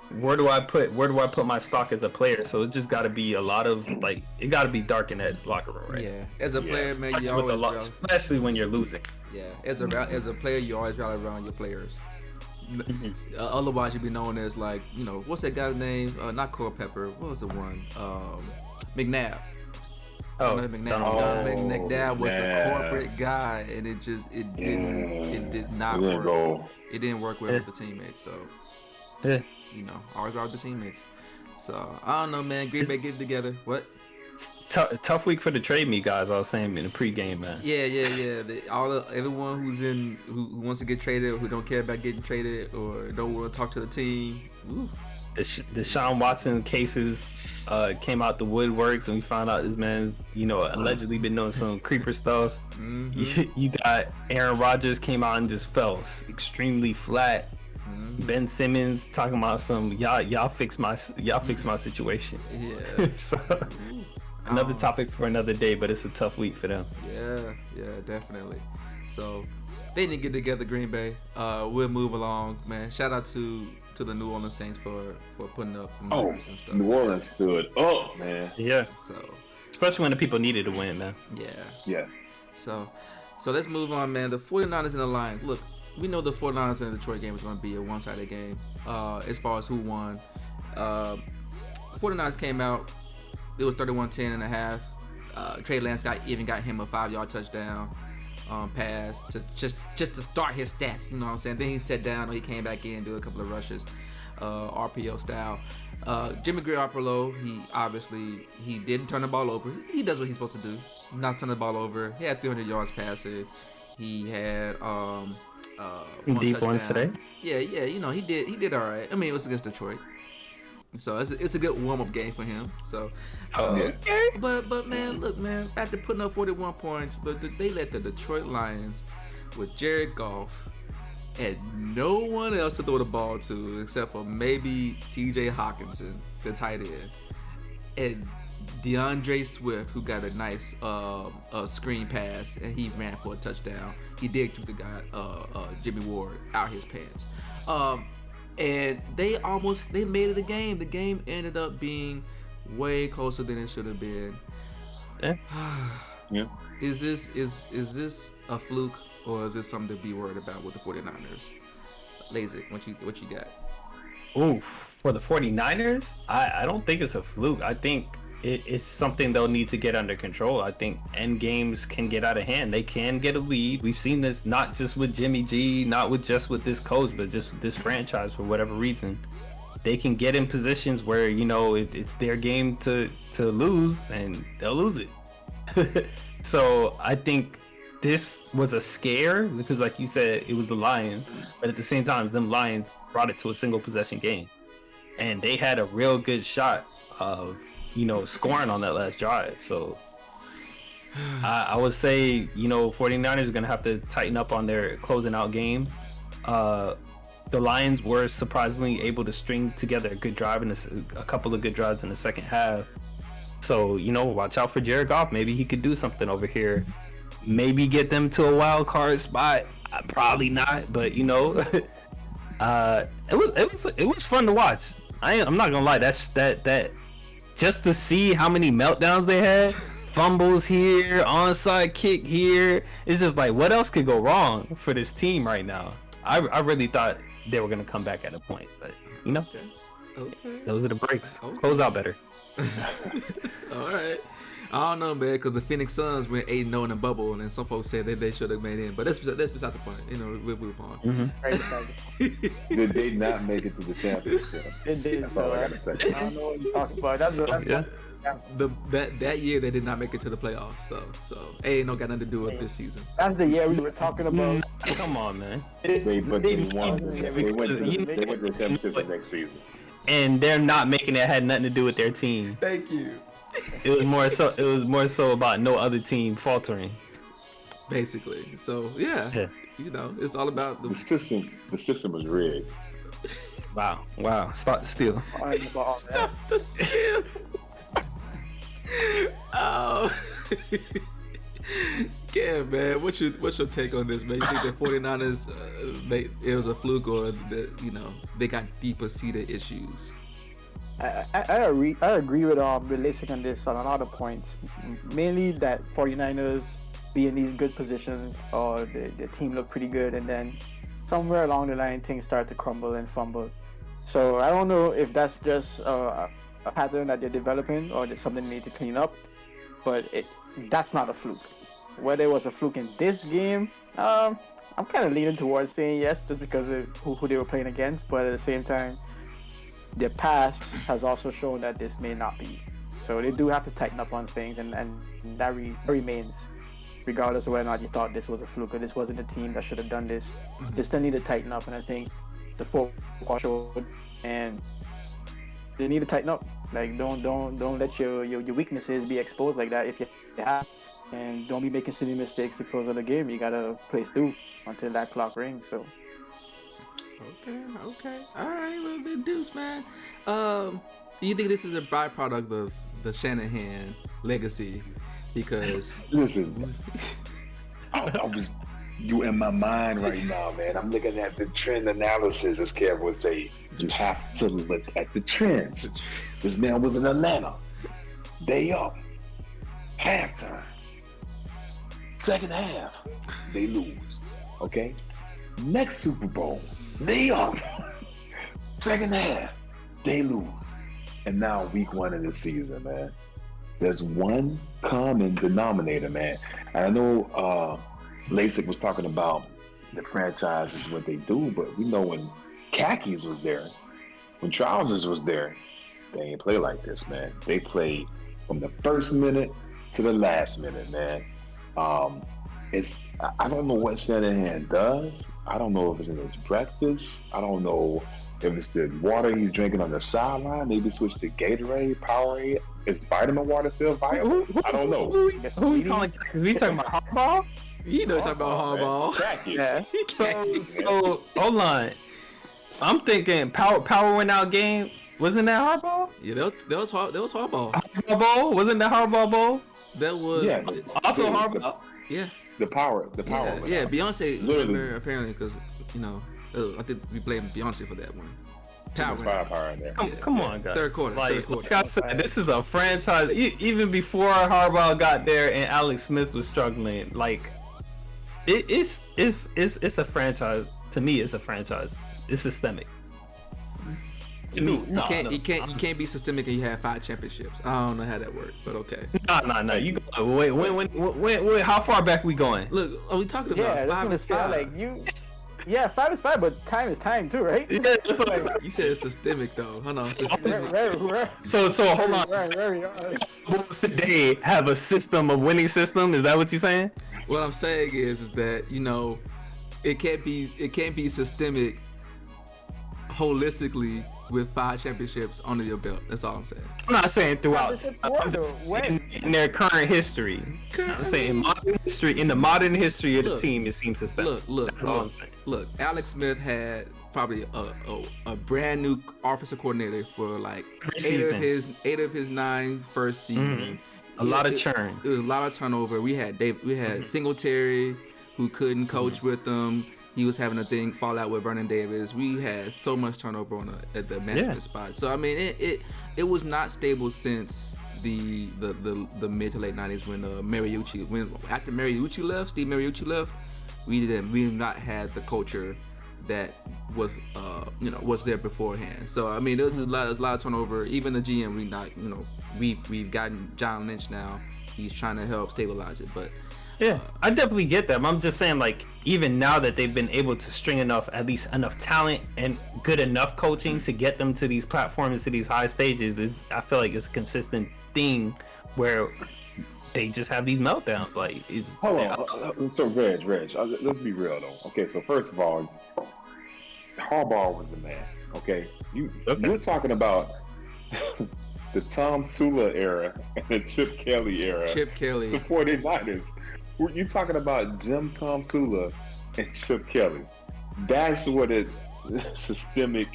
Speaker 2: where do I put my stock as a player? So it just got to be a lot of like it got to be dark in that locker room, right?
Speaker 1: Yeah. As a player, man, you
Speaker 2: Especially, with
Speaker 1: always
Speaker 2: especially when you're losing.
Speaker 1: yeah. As a player, you always rally around your players. Otherwise, you'd be known as like, you know, what's that guy's name? Not Culpepper. What was the one? McNabb.
Speaker 2: Oh,
Speaker 1: McNabb was
Speaker 3: yeah.
Speaker 1: a corporate guy, and it did not
Speaker 3: It didn't
Speaker 1: work.
Speaker 3: go.
Speaker 1: It didn't work well with the teammates. So,
Speaker 2: yeah.
Speaker 1: you know, always guard the teammates. So I don't know, man. Green Bay get it together. What?
Speaker 2: Tough week for the trade me guys. I was saying in the pregame, man.
Speaker 1: Yeah. Everyone who wants to get traded, or who don't care about getting traded, or don't want to talk to the team. Ooh.
Speaker 2: The Deshaun Watson cases came out the woodworks, and we found out this man's, you know, allegedly been doing some creeper stuff.
Speaker 1: Mm-hmm.
Speaker 2: You got Aaron Rodgers came out and just fell extremely flat.
Speaker 1: Mm-hmm.
Speaker 2: Ben Simmons talking about some y'all fix my situation.
Speaker 1: Yeah.
Speaker 2: So another topic for another day, but it's a tough week for them.
Speaker 1: Yeah, definitely. So they didn't get together, Green Bay. We'll move along, man. Shout out to the New Orleans Saints for putting up the numbers and stuff.
Speaker 3: New Orleans stood up, man.
Speaker 2: Yeah.
Speaker 1: So
Speaker 2: Especially when the people needed to win, man.
Speaker 3: Yeah.
Speaker 1: So let's move on, man. The 49ers and the Lions. Look, we know the 49ers and the Detroit game is going to be a one-sided game as far as who won. 49ers came out. It was 31-10 and a half. Trey Lance even got him a 5-yard touchdown pass to just to start his stats. You know what I'm saying? Then he sat down, or he came back in, do a couple of rushes, RPO style. Jimmy Garoppolo, he didn't turn the ball over. He does what he's supposed to do, not turn the ball over. He had 300 yards passing. He had one
Speaker 2: Deep
Speaker 1: touchdown.
Speaker 2: ones today.
Speaker 1: Yeah, you know, he did all right. I mean, it was against Detroit, so it's a good warm-up game for him. So, but man, look, man, after putting up 41 points, they let the Detroit Lions with Jared Goff and no one else to throw the ball to except for maybe T.J. Hawkinson, the tight end, and DeAndre Swift, who got a nice screen pass, and he ran for a touchdown. He did shoot the guy, Jimmy Ward, out his pants. And they made it a game. The game ended up being way closer than it should have been.
Speaker 3: Yeah.
Speaker 1: Is this a fluke, or is this something to be worried about with the 49ers? Lazik, what you got?
Speaker 2: Ooh, for the 49ers, I don't think it's a fluke. I think it's something they'll need to get under control. I think end games can get out of hand. They can get a lead. We've seen this not just with Jimmy G, not just with this coach, but just with this franchise for whatever reason. They can get in positions where, you know, it's their game to lose, and they'll lose it. So I think this was a scare because, like you said, it was the Lions, but at the same time, them Lions brought it to a single possession game, and they had a real good shot of, you know, scoring on that last drive. So I would say, you know, 49ers are going to have to tighten up on their closing out games. The Lions were surprisingly able to string together a good drive and a couple of good drives in the second half. So, you know, watch out for Jared Goff. Maybe he could do something over here. Maybe get them to a wild card spot. Probably not, but, you know, it was fun to watch. I'm not gonna lie. That just to see how many meltdowns they had, fumbles here, onside kick here. It's just like, what else could go wrong for this team right now? I really thought they were gonna come back at a point, but you know,
Speaker 1: Okay.
Speaker 2: those are the breaks.
Speaker 1: Okay.
Speaker 2: Close out better.
Speaker 1: All right. I don't know, man, because the Phoenix Suns went 8-0 in the bubble, and then some folks said that they should have made in. But that's beside the point. You know, we'll move on.
Speaker 3: They did not make it to the championship.
Speaker 4: It did.
Speaker 3: That's all I gotta say.
Speaker 4: I don't know what you're talking about.
Speaker 1: That year they did not make it to the playoffs, though. So ain't no got nothing to do with this season.
Speaker 4: That's the year we were talking about.
Speaker 2: Come on, man.
Speaker 3: They won. They went to
Speaker 2: You-
Speaker 3: the championship the next season.
Speaker 2: And they're not making it had nothing to do with their team.
Speaker 1: Thank you.
Speaker 2: It was more so about no other team faltering.
Speaker 1: Basically. So yeah,
Speaker 2: Yeah.
Speaker 1: you know, it's all about
Speaker 3: The system was rigged.
Speaker 2: Wow. Start the steal.
Speaker 4: I don't know about all that.
Speaker 1: Stop the steal. Oh. Yeah, man. What's your take on this, man? You think the 49ers, it was a fluke, or that they got deeper seated issues?
Speaker 4: I agree with Lasik on this on a lot of points. Mainly that 49ers be in these good positions, or the team look pretty good, and then somewhere along the line things start to crumble and fumble. So I don't know if that's just a pattern that they're developing, or there's something they need to clean up. But that's not a fluke. Whether it was a fluke in this game, I'm kind of leaning towards saying yes, just because of who they were playing against. But at the same time, their past has also shown that this may not be. So they do have to tighten up on things, and that remains, regardless of whether or not you thought this was a fluke or this wasn't the team that should have done this. They still need to tighten up, and I think the football showed, and they need to tighten up. Like, don't let your weaknesses be exposed like that if you have. And don't be making silly mistakes to close out the game. You gotta play through until that clock rings. So.
Speaker 1: Okay. All right, well then, Deuce, man. Do you think this is a byproduct of the Shanahan legacy? Because
Speaker 3: listen, you in my mind right now, man. I'm looking at the trend analysis, as Kev would say. You have to look at the trends. This man was in Atlanta. Day up. Halftime. Second half, they lose. Okay? Next Super Bowl, they up. Second half, they lose. And now week 1 of the season, man. There's one common denominator, man. And I know Lasik was talking about the franchise is what they do, but we know when khakis was there, when trousers was there, they ain't play like this, man. They play from the first minute to the last minute, man. I don't know what Shanahan does. I don't know if it's in his breakfast. I don't know if it's the water he's drinking on the sideline. Maybe switch to Gatorade, Powerade. Is vitamin water still viable? I don't know.
Speaker 2: Who we calling? We talking about hardball?
Speaker 1: you know talking about hardball.
Speaker 4: Yeah.
Speaker 2: So hold on. I'm thinking power went out game. Wasn't that hardball?
Speaker 1: Yeah, that was hardball.
Speaker 2: Hardball bowl? Wasn't that hardball bowl?
Speaker 1: That was
Speaker 2: Also hardball.
Speaker 1: Yeah.
Speaker 3: The power.
Speaker 1: Yeah, Beyonce.
Speaker 3: Literally.
Speaker 1: Remember, apparently, because I think we blamed Beyonce for that one.
Speaker 3: Power in there.
Speaker 2: Come on, guys.
Speaker 1: Third quarter.
Speaker 2: Like I said, this is a franchise. Even before Harbaugh got there and Alex Smith was struggling, like it's a franchise. To me, it's a franchise. It's systemic. To me,
Speaker 1: you can't be systemic and you have 5 championships. I don't know how that works, but okay.
Speaker 2: No. You go, wait. How far back we going?
Speaker 1: Look, are we talking about 5 is 5?
Speaker 4: Like you. Yeah, 5 is 5, but time is time too, right?
Speaker 2: Yeah, that's what I'm saying.
Speaker 1: You said it's systemic though. Hold on, systemic.
Speaker 2: So hold on. Bulls today have a system of winning system. Is that what you're saying?
Speaker 1: What I'm saying is that it can't be systemic holistically with 5 championships under your belt. That's all I'm saying.
Speaker 2: I'm not saying throughout. I'm just in their current history. I'm saying in the modern history of the team, it seems systemic. That's all I'm saying.
Speaker 1: Look, Alex Smith had probably a brand new offensive coordinator for like 8 of his 9 first seasons.
Speaker 2: A lot of churn.
Speaker 1: It was a lot of turnover. We had Singletary, who couldn't coach with them. He was having a fallout with Vernon Davis. We had so much turnover at the management spot. So I mean, it was not stable since the mid to late 90s when after Steve Mariucci left, we have not had the culture that was there beforehand. So I mean, there's a lot of turnover. Even the GM, we've gotten John Lynch now. He's trying to help stabilize it, but.
Speaker 2: Yeah, I definitely get that. I'm just saying, like, even now that they've been able to string at least enough talent and good enough coaching to get them to these platforms, to these high stages, I feel like it's a consistent thing where they just have these meltdowns. Like,
Speaker 3: hold on. So Reg, let's be real though. Okay, so first of all, Harbaugh was the man. Okay, you're talking about the Tom Sula era and the Chip Kelly era.
Speaker 1: The
Speaker 3: 49ers. You're talking about Jim Tom Sula and Chip Kelly. That's what systemic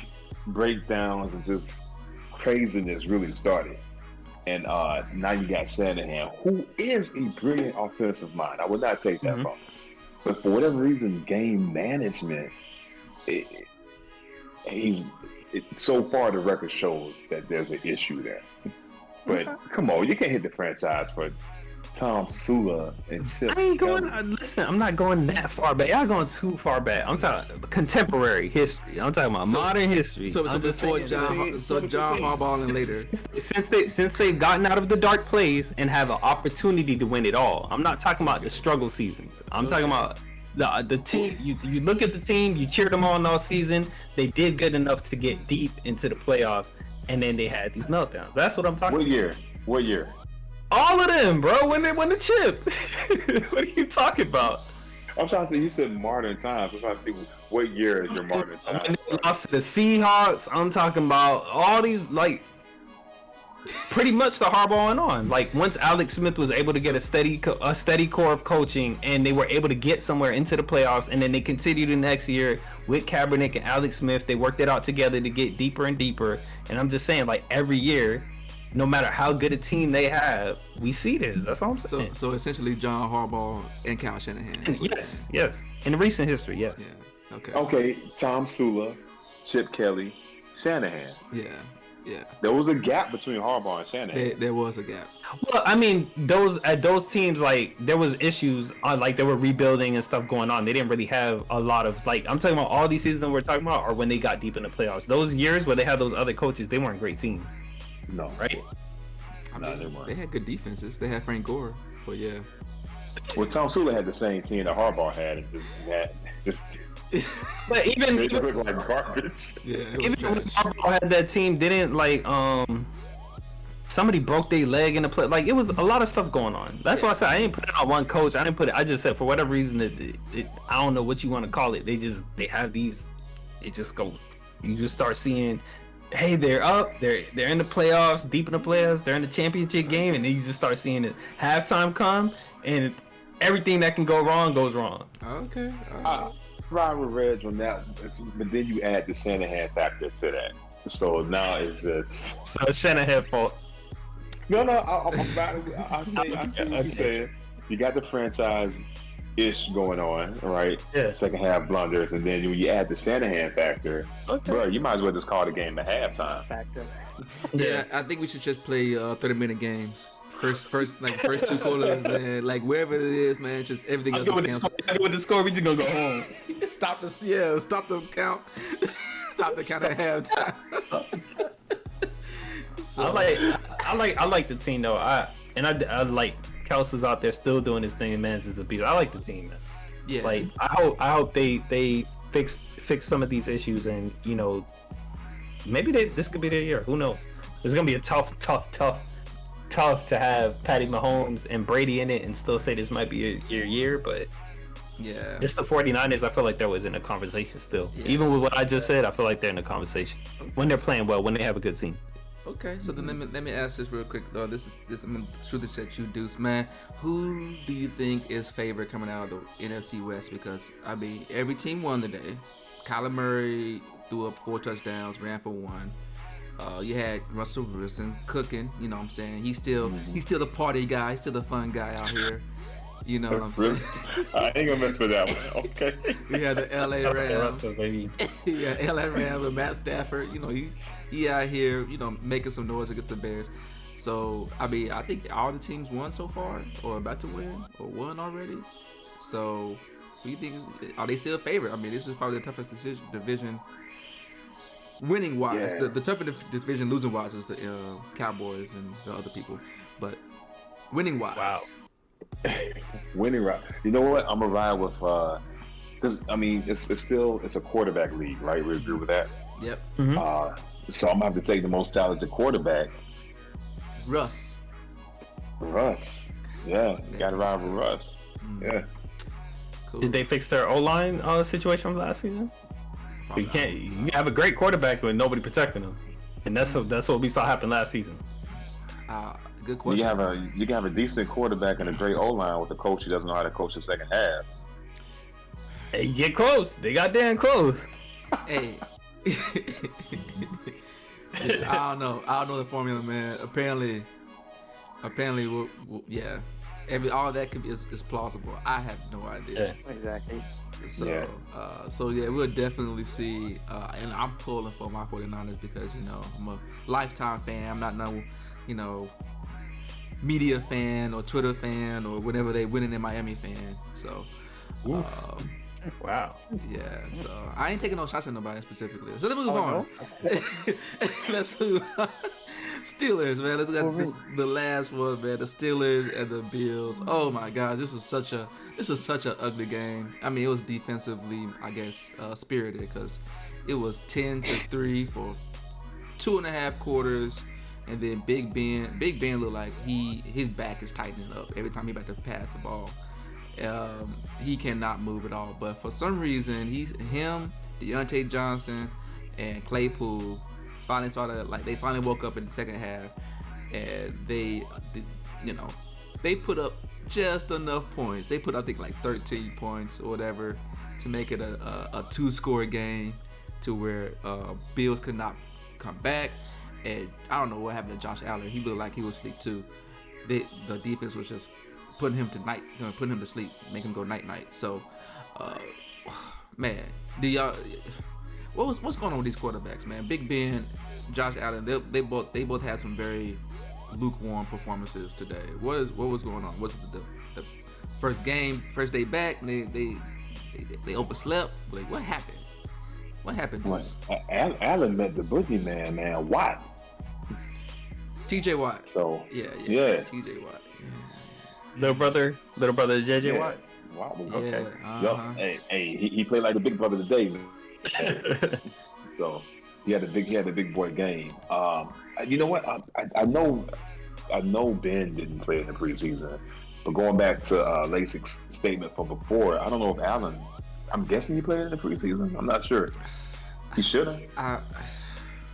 Speaker 3: breakdowns and just craziness really started. And now you got Shanahan, who is a brilliant offensive mind. I would not take that from him. But for whatever reason, game management, so far the record shows that there's an issue there. But come on, you can't hit the franchise for Tom Sula and Chip.
Speaker 2: I ain't going.
Speaker 3: Kelly.
Speaker 2: Listen, I'm not going that far back. Y'all going too far back. I'm talking contemporary history. I'm talking about modern history.
Speaker 1: So
Speaker 2: I'm just
Speaker 1: before
Speaker 2: saying,
Speaker 1: John Harbaugh and later.
Speaker 2: Since they've gotten out of the dark place and have an opportunity to win it all. I'm not talking about the struggle seasons. I'm talking about the team. You look at the team. You cheered them on all season. They did good enough to get deep into the playoffs, and then they had these meltdowns. That's what I'm talking about.
Speaker 3: What year?
Speaker 2: All of them, bro. When they won the chip. What are you talking about?
Speaker 3: I'm trying to see. You said modern times. I'm trying to see what year is your modern times.
Speaker 2: When they lost to the Seahawks, I'm talking about all these, like, pretty much the Harbaugh and on. Like, once Alex Smith was able to get a steady core of coaching, and they were able to get somewhere into the playoffs, and then they continued the next year with Kaepernick and Alex Smith. They worked it out together to get deeper and deeper. And I'm just saying, like, every year, no matter how good a team they have, we see this. That's all I'm saying.
Speaker 1: So essentially, John Harbaugh and Kyle Shanahan.
Speaker 2: Yes. In recent history, yes.
Speaker 1: Yeah. Okay.
Speaker 3: Okay. Tom Sula, Chip Kelly, Shanahan.
Speaker 1: Yeah.
Speaker 3: There was a gap between Harbaugh and Shanahan.
Speaker 1: There was a gap.
Speaker 2: Well, I mean, those teams, like, there was issues on, like, they were rebuilding and stuff going on. They didn't really have a lot of, like, I'm talking about all these seasons that we're talking about are when they got deep in the playoffs. Those years where they had those other coaches, they weren't great teams.
Speaker 3: No.
Speaker 2: Right?
Speaker 1: I mean, they had good defenses. They had Frank Gore, but yeah.
Speaker 3: Well, Tom Sula had the same team that Harbaugh had, and just
Speaker 2: But even
Speaker 3: they look like garbage.
Speaker 1: Yeah,
Speaker 2: even when Harbaugh had that team, didn't, like, somebody broke their leg in the play. Like, it was a lot of stuff going on. That's why I said I didn't put it on one coach. I just said for whatever reason I don't know what you want to call it. They have these. It just goes. You just start seeing. Hey, they're up. They're in the playoffs, deep in the playoffs. They're in the championship game, and then you just start seeing it. Halftime come, and everything that can go wrong goes wrong.
Speaker 1: Okay.
Speaker 3: Ride with Reg on that, but then you add the Shanahan factor to that. So now it's just.
Speaker 2: So it's Shanahan's fault.
Speaker 3: No, I see what you're saying. You got the franchise-ish going on, right?
Speaker 2: Yeah.
Speaker 3: Second half blunders, and then when you add the Shanahan factor,
Speaker 2: Okay.
Speaker 3: bro, you might as well just call the game at halftime.
Speaker 4: Factor.
Speaker 1: Yeah, I think we should just play 30-minute games. First two quarters, man. Like wherever it is, man. Just everything else is canceled.
Speaker 2: With the score, we just gonna go home.
Speaker 1: Stop the count. Stop the count at halftime. So,
Speaker 2: I like the team though. I like Kelsey's out there still doing his thing and manages a beat. I like the team, man.
Speaker 1: yeah.
Speaker 2: Like I hope they fix some of these issues, and you know, maybe this could be their year. Who knows? It's gonna be a tough to have Patty Mahomes and Brady in it and still say this might be your year, but
Speaker 1: yeah.
Speaker 2: it's the 49ers. I feel like there was in a conversation still.
Speaker 1: Yeah.
Speaker 2: Even with what I just said, I feel like they're in a conversation when they're playing well, when they have a good team.
Speaker 1: Okay, so then let me ask this real quick though. This I'm gonna shoot this at you, Deuce, man. Who do you think is favorite coming out of the NFC West? Because I mean, every team won today. Kyler Murray threw up 4 touchdowns, ran for 1. You had Russell Wilson cooking. You know what I'm saying? He's still the party guy. He's still the fun guy out here. You know what I'm saying?
Speaker 3: I ain't gonna mess with that one. Okay.
Speaker 1: We had the LA Rams.
Speaker 2: Russell, baby.
Speaker 1: Yeah, LA Rams with Matt Stafford. You know, he out here, you know, making some noise against the Bears. So, I mean, I think all the teams won so far, or about to win, or won already. So, what do you think? Are they still favorite? I mean, this is probably the toughest division winning wise.
Speaker 3: Yeah.
Speaker 1: The toughest division losing wise is the Cowboys and the other people. But winning wise.
Speaker 2: Wow.
Speaker 3: Winning right. You know what? I'm gonna ride with because I mean it's a quarterback league, right? We agree with that.
Speaker 1: Yep.
Speaker 3: So I'm gonna have to take the most talented quarterback,
Speaker 1: Russ.
Speaker 3: Yeah, you gotta ride with Russ. Yeah.
Speaker 1: Cool.
Speaker 2: Did they fix their O-line situation from last season? You have a great quarterback with nobody protecting him, and that's what we saw happen last season.
Speaker 1: Good question.
Speaker 3: You can have a decent quarterback and a great O-line with a coach who doesn't know how to coach the second half.
Speaker 2: Hey, get close. They got damn close.
Speaker 1: Hey, I don't know the formula, man. Apparently, yeah. All that could be is plausible. I have no idea.
Speaker 2: Yeah.
Speaker 4: Exactly.
Speaker 1: So yeah, we'll definitely see. And I'm pulling for my 49ers because I'm a lifetime fan. I'm not no, media fan or Twitter fan or whenever they winning in Miami fan. So.
Speaker 2: Wow.
Speaker 1: Yeah, so I ain't taking no shots at nobody specifically. So let's move on.
Speaker 4: No?
Speaker 1: Let's move on. Steelers, man. Let's get the last one, man. The Steelers and the Bills. Oh my gosh, this was such an ugly game. I mean, it was defensively, I guess, spirited because it was 10-3 for 2.5 quarters, and then Big Ben looked like his back is tightening up every time he about to pass the ball. He cannot move at all. But for some reason, Deontay Johnson, and Claypool they finally woke up in the second half, and they put up just enough points. They put up, I think, like 13 points or whatever to make it a 2-score game to where Bills could not come back. And I don't know what happened to Josh Allen. He looked like he was asleep too. The defense was just putting him to sleep, make him go night. So, man, what's going on with these quarterbacks, man? Big Ben, Josh Allen, they both had some very lukewarm performances today. What was going on? Was it the first day back? They overslept. Like, what happened? What happened?
Speaker 3: Allen met the boogeyman, man. Watt.
Speaker 1: TJ Watt.
Speaker 3: So
Speaker 1: yeah. TJ Watt.
Speaker 2: Little brother JJ Watt.
Speaker 3: Watt was
Speaker 2: okay.
Speaker 1: Uh-huh.
Speaker 3: Hey, he played like the big brother today. So he had a big boy game. You know what? I know Ben didn't play in the preseason, but going back to Lasic's statement from before, I don't know if Allen. I'm guessing he played in the preseason. I'm not sure. He should have.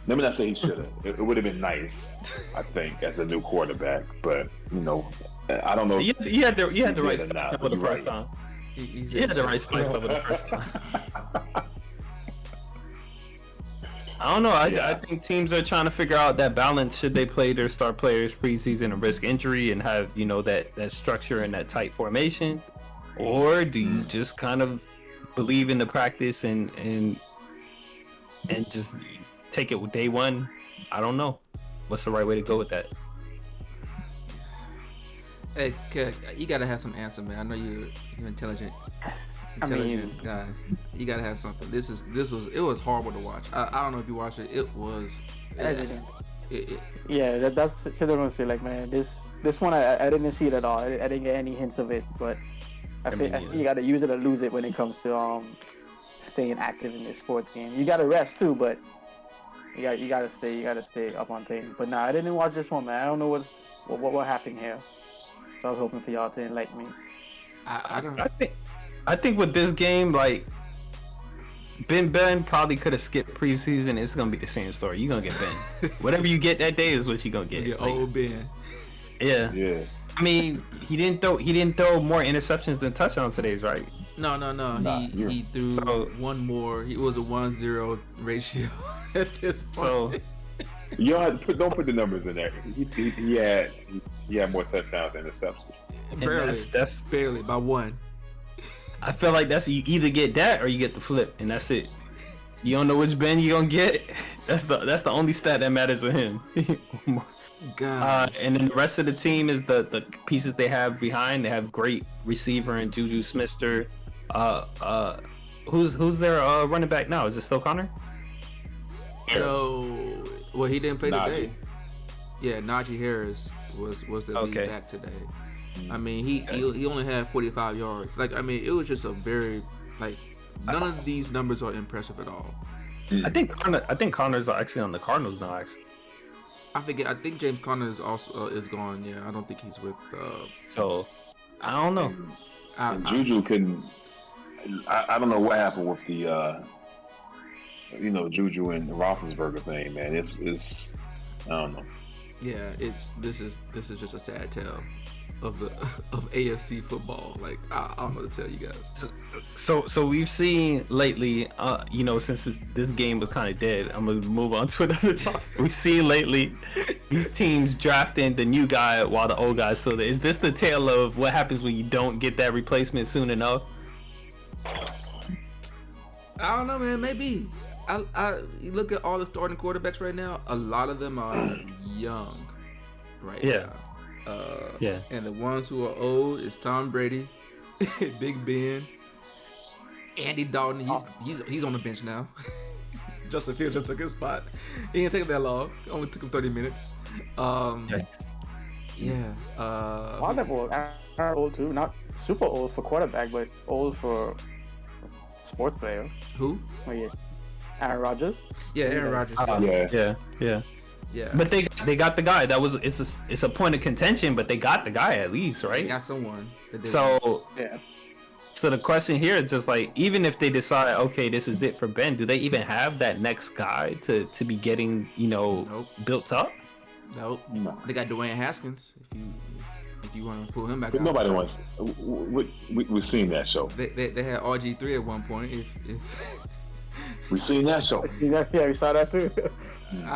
Speaker 3: Let me not say he should have. It would have been nice, I think, as a new quarterback. But I don't know.
Speaker 2: You had the right spice level the first time. You had the right spice level the first time. I don't know. I think teams are trying to figure out that balance. Should they play their star players preseason and risk injury and have that structure and that tight formation, or do you just kind of believe in the practice and just take it with day one? I don't know. What's the right way to go with that?
Speaker 1: Hey, you gotta have some answer, man. I know you're intelligent guy. You gotta have something. It was horrible to watch. I don't know if you watched it. It was.
Speaker 4: I didn't. That's what I'm gonna say. Like, man, this one I didn't see it at all. I didn't get any hints of it. But I think you gotta use it or lose it when it comes to staying active in this sports game. You gotta rest too, but you gotta stay up on things. But I didn't watch this one, man. I don't know what happened here. So I was hoping for y'all to enlighten me.
Speaker 2: I think with this game, like Ben probably could have skipped preseason. It's gonna be the same story. You're gonna get Ben. Whatever you get that day is what you're gonna get.
Speaker 1: Old Ben.
Speaker 2: Yeah. Yeah. I mean, he didn't throw more interceptions than touchdowns today, right?
Speaker 1: No. He threw one more. It was a 1-0 ratio at this point.
Speaker 2: So
Speaker 3: don't put the numbers in there. He had more touchdowns than interceptions.
Speaker 2: Barely. That's
Speaker 1: barely by one.
Speaker 2: I feel like you either get that or you get the flip, and that's it. You don't know which Ben you gonna get. That's the only stat that matters with him.
Speaker 1: God.
Speaker 2: And then the rest of the team is the pieces they have behind. They have great receiver and Juju Smith-Schuster. Who's their running back now? Is it still Connor?
Speaker 1: No. Well, he didn't play today. Yeah, Najee Harris was the lead back today. I mean, he only had 45 yards. Like, I mean, it was just a very none of these numbers are impressive at all.
Speaker 2: I think Connor's actually on the Cardinals now. Actually,
Speaker 1: I think James Conner is also is gone. Yeah, I don't think he's with.
Speaker 2: So I don't know.
Speaker 3: And Juju couldn't. I don't know what happened with the Juju and Roethlisberger thing, man. It's I don't know.
Speaker 1: Yeah, this is just a sad tale. of the of AFC football. Like I don't know what to tell you guys.
Speaker 2: So we've seen lately, since this game was kind of dead, I'm gonna move on to another topic. We've seen lately these teams drafting the new guy while the old guy's still there. Is this the tale of what happens when you don't get that replacement soon enough?
Speaker 1: I don't know, man. Maybe. You look at all the starting quarterbacks right now. A lot of them are young, right?
Speaker 2: Yeah.
Speaker 1: Now. And the ones who are old is Tom Brady, Big Ben, Andy Dalton. He's on the bench now. Justin Fields just took his spot. He didn't take that long. Only took him 30 minutes. Yeah.
Speaker 4: A lot of them are old too. Not super old for quarterback, but old for sports player.
Speaker 1: Who?
Speaker 4: Oh yeah, Aaron Rodgers.
Speaker 1: Yeah, Aaron Rodgers.
Speaker 2: Yeah. But they got the guy. It's a point of contention, but they got the guy at least, right?
Speaker 1: They got someone.
Speaker 2: So
Speaker 4: yeah.
Speaker 2: So the question here is just like, even if they decide, okay, this is it for Ben, do they even have that next guy to be getting,
Speaker 1: Nope.
Speaker 2: built up?
Speaker 1: Nope. No. They got Dwayne Haskins. If you want to pull him back.
Speaker 3: But nobody wants. We've seen that show.
Speaker 1: They had RG3 at one point. If
Speaker 3: we've seen that show.
Speaker 4: Yeah, we saw that too.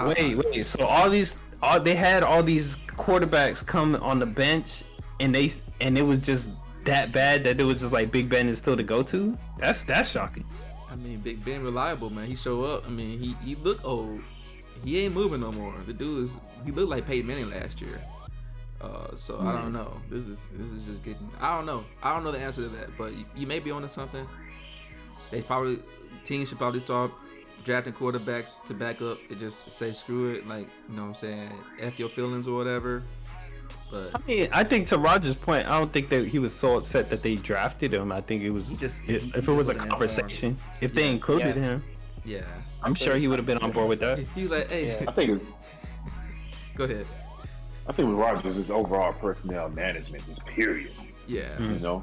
Speaker 2: Wait. So they had all these quarterbacks come on the bench, and it was just that bad that it was just like Big Ben is still the go-to. That's shocking.
Speaker 1: I mean, Big Ben reliable, man. He show up. I mean, he look old. He ain't moving no more. The dude he looked like Peyton Manning last year. So I don't know. This is just getting. I don't know the answer to that, but you may be onto something. Teams should probably start drafting quarterbacks to back up. They just say screw it, like, you know what I'm saying, F your feelings or whatever. But
Speaker 2: I mean, I think to Roger's point, I don't think that he was so upset that they drafted him. I think it was if it was a conversation, if they included him, I'm sure he would have been on board with that.
Speaker 1: He's like, hey,
Speaker 3: I think.
Speaker 1: Go ahead.
Speaker 3: I think with Rodgers, it's overall personnel management, just period.
Speaker 1: Yeah.
Speaker 3: You know?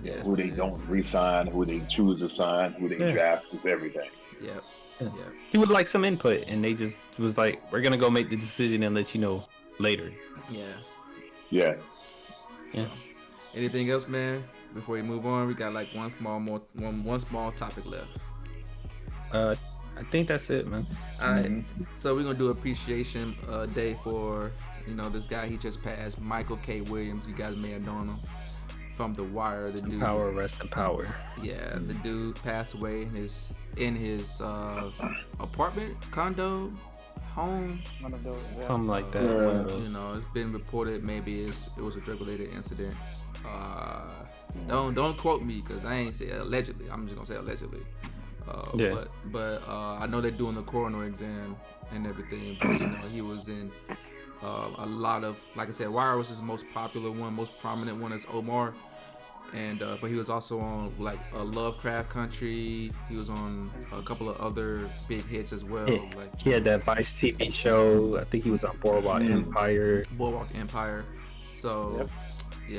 Speaker 3: Yeah. Who they don't re-sign, who they choose to sign, who they draft, is everything.
Speaker 1: Yep.
Speaker 2: Yeah. He would like some input, and they just was like, we're going to go make the decision and let you know later.
Speaker 3: Yeah.
Speaker 1: Anything else, man? Before we move on, we got like one small topic left.
Speaker 2: I think that's it, man.
Speaker 1: All right. So we're gonna do appreciation day for this guy. He just passed, Michael K. Williams. You guys may have known him from The Wire. The dude.
Speaker 2: Power, rest in power.
Speaker 1: Yeah, the dude passed away in his apartment, condo, home.
Speaker 4: One of those. Yeah.
Speaker 2: Something like that.
Speaker 1: It's been reported maybe it was a drug-related incident. Don't quote me because I ain't say allegedly. I'm just gonna say allegedly. But I know they're doing the coroner exam and everything. But he was in a lot of, like I said, Wire was his most popular one, most prominent one is Omar, and but he was also on like a Lovecraft Country. He was on a couple of other big hits as well. Like
Speaker 2: he had that Vice TV show. I think he was on Boardwalk Empire.
Speaker 1: So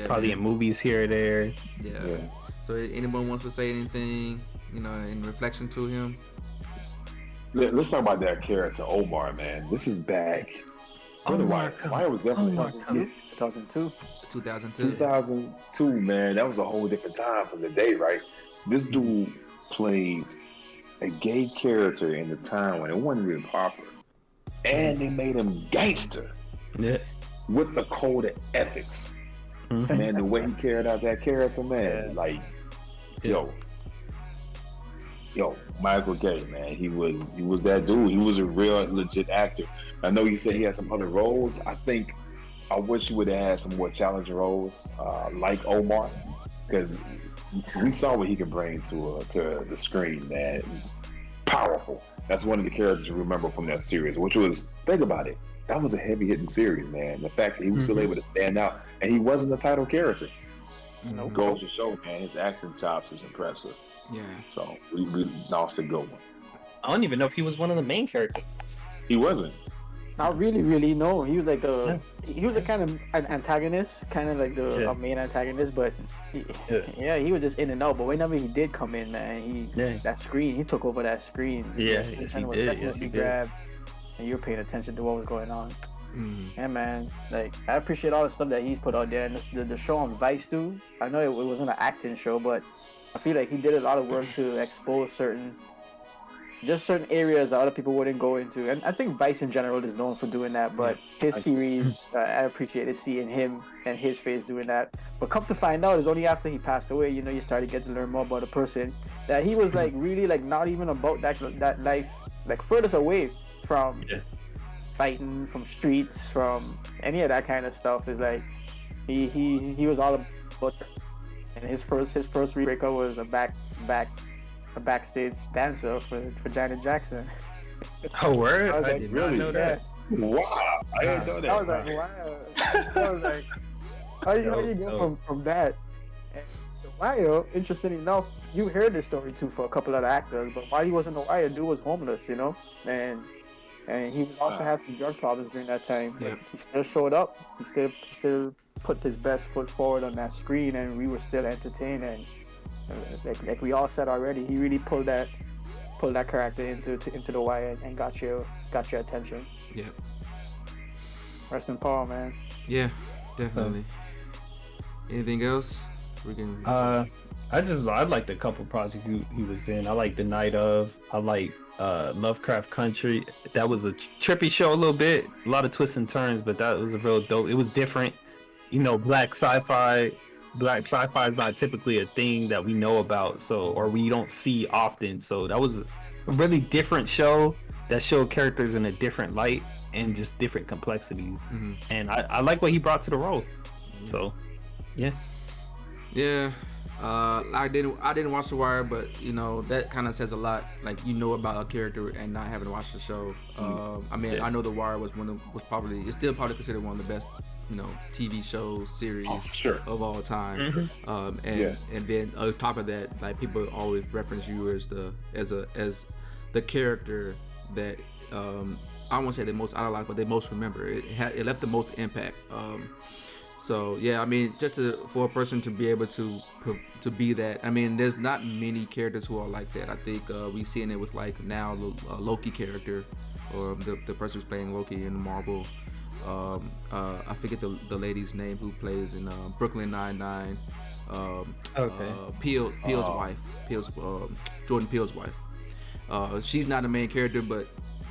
Speaker 2: probably in movies here or there.
Speaker 1: Yeah. So anyone wants to say anything? In reflection to him.
Speaker 3: Let's talk about that character, Omar, man. This is back. Wire was definitely
Speaker 4: 2002.
Speaker 3: 2002, man. That was a whole different time from the day, right? This dude played a gay character in the time when it wasn't really popular, and they made him gangster.
Speaker 2: Yeah. With
Speaker 3: the code of ethics, man. The way he carried out that character, man, Yo, Michael Gay, man, he was that dude. He was a real legit actor. I know you said he had some other roles. I wish he would have had some more challenging roles, like Omar, because we saw what he could bring to the screen, man. It was powerful. That's one of the characters you remember from that series, which was, think about it, that was a heavy hitting series, man. The fact that he was still able to stand out, and he wasn't a title character. Goes to show, man, his acting chops is impressive.
Speaker 1: Yeah.
Speaker 3: So we lost a good one.
Speaker 2: I don't even know if he was one of the main characters.
Speaker 3: He wasn't.
Speaker 4: Not really, no. He was like he was a kind of an antagonist, kind of like the main antagonist, but he was just in and out. But whenever he did come in, man, that screen, he took over that screen.
Speaker 2: Yeah, yes, he did.
Speaker 4: Grabbed, and you were paying attention to what was going on. Yeah, man. Like, I appreciate all the stuff that he's put out there, and the show on Vice too. I know it wasn't an acting show, but I feel like he did a lot of work to expose certain areas that other people wouldn't go into. And I think Vice in general is known for doing that, but his series, I appreciated seeing him and his face doing that. But come to find out, it's only after he passed away, you started to get to learn more about the person, that he was like really like not even about that life, like furthest away from fighting, from streets, from any of that kind of stuff. Is like he was all about, and his first breakup was a backstage dancer for Janet Jackson.
Speaker 2: Oh, word?
Speaker 3: I
Speaker 2: did not know that.
Speaker 3: Wow, I didn't know that.
Speaker 4: I was like, wow. I was like, how you go from that? And The Wire, interesting enough, you heard this story too for a couple of the actors, but while he was in The Wire, dude was homeless, and he was also had some drug problems during that time. But he still showed up. He still put his best foot forward on that screen, and we were still entertained. And like we all said already, he really pulled that character into The Wire and got your attention.
Speaker 1: Yeah.
Speaker 4: Rest in power, man.
Speaker 1: Yeah, definitely. Anything else? We can.
Speaker 2: I liked a couple projects he was in. I like The Night Of. I like Lovecraft Country. That was a trippy show a little bit. A lot of twists and turns, but that was a real dope. It was different. Black sci-fi. Black sci-fi is not typically a thing that we know about, or we don't see often. So that was a really different show that showed characters in a different light and just different complexities. And I like what he brought to the role. So, yeah.
Speaker 1: Yeah. I didn't watch The Wire, but that kind of says a lot. Like about a character and not having to watch the show. I know The Wire was it's still probably considered one of the best TV show series of all time. And then on top of that, like people always reference you as the character that I won't say the most idolized, but they most remember. It left the most impact. So yeah, just for a person to be able to be that. There's not many characters who are like that. I think we seeing it with like now the Loki character, or the person who's playing Loki in Marvel. I forget the lady's name who plays in Brooklyn Nine-Nine. Peele's wife, Jordan Peele's wife. She's not a main character, but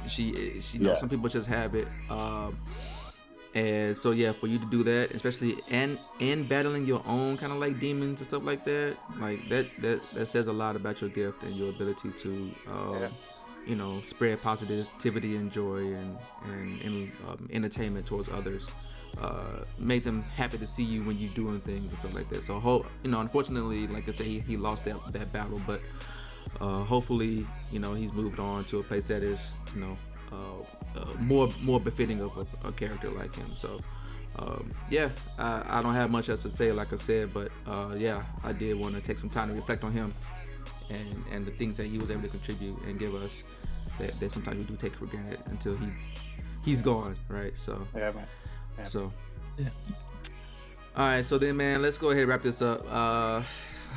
Speaker 1: she some people just have it. And so yeah, for you to do that, especially and battling your own kind of like demons and stuff like that, like that says a lot about your gift and your ability to spread positivity and joy and entertainment towards others. Make them happy to see you when you're doing things and stuff like that. So unfortunately, like I said, he lost that battle, but hopefully he's moved on to a place that is more befitting of a character like him. So I don't have much else to say, like I said, but I did want to take some time to reflect on him and the things that he was able to contribute and give us that sometimes we do take for granted until he's gone, right? So
Speaker 4: man.
Speaker 1: So all right, so then man, let's go ahead and wrap this up.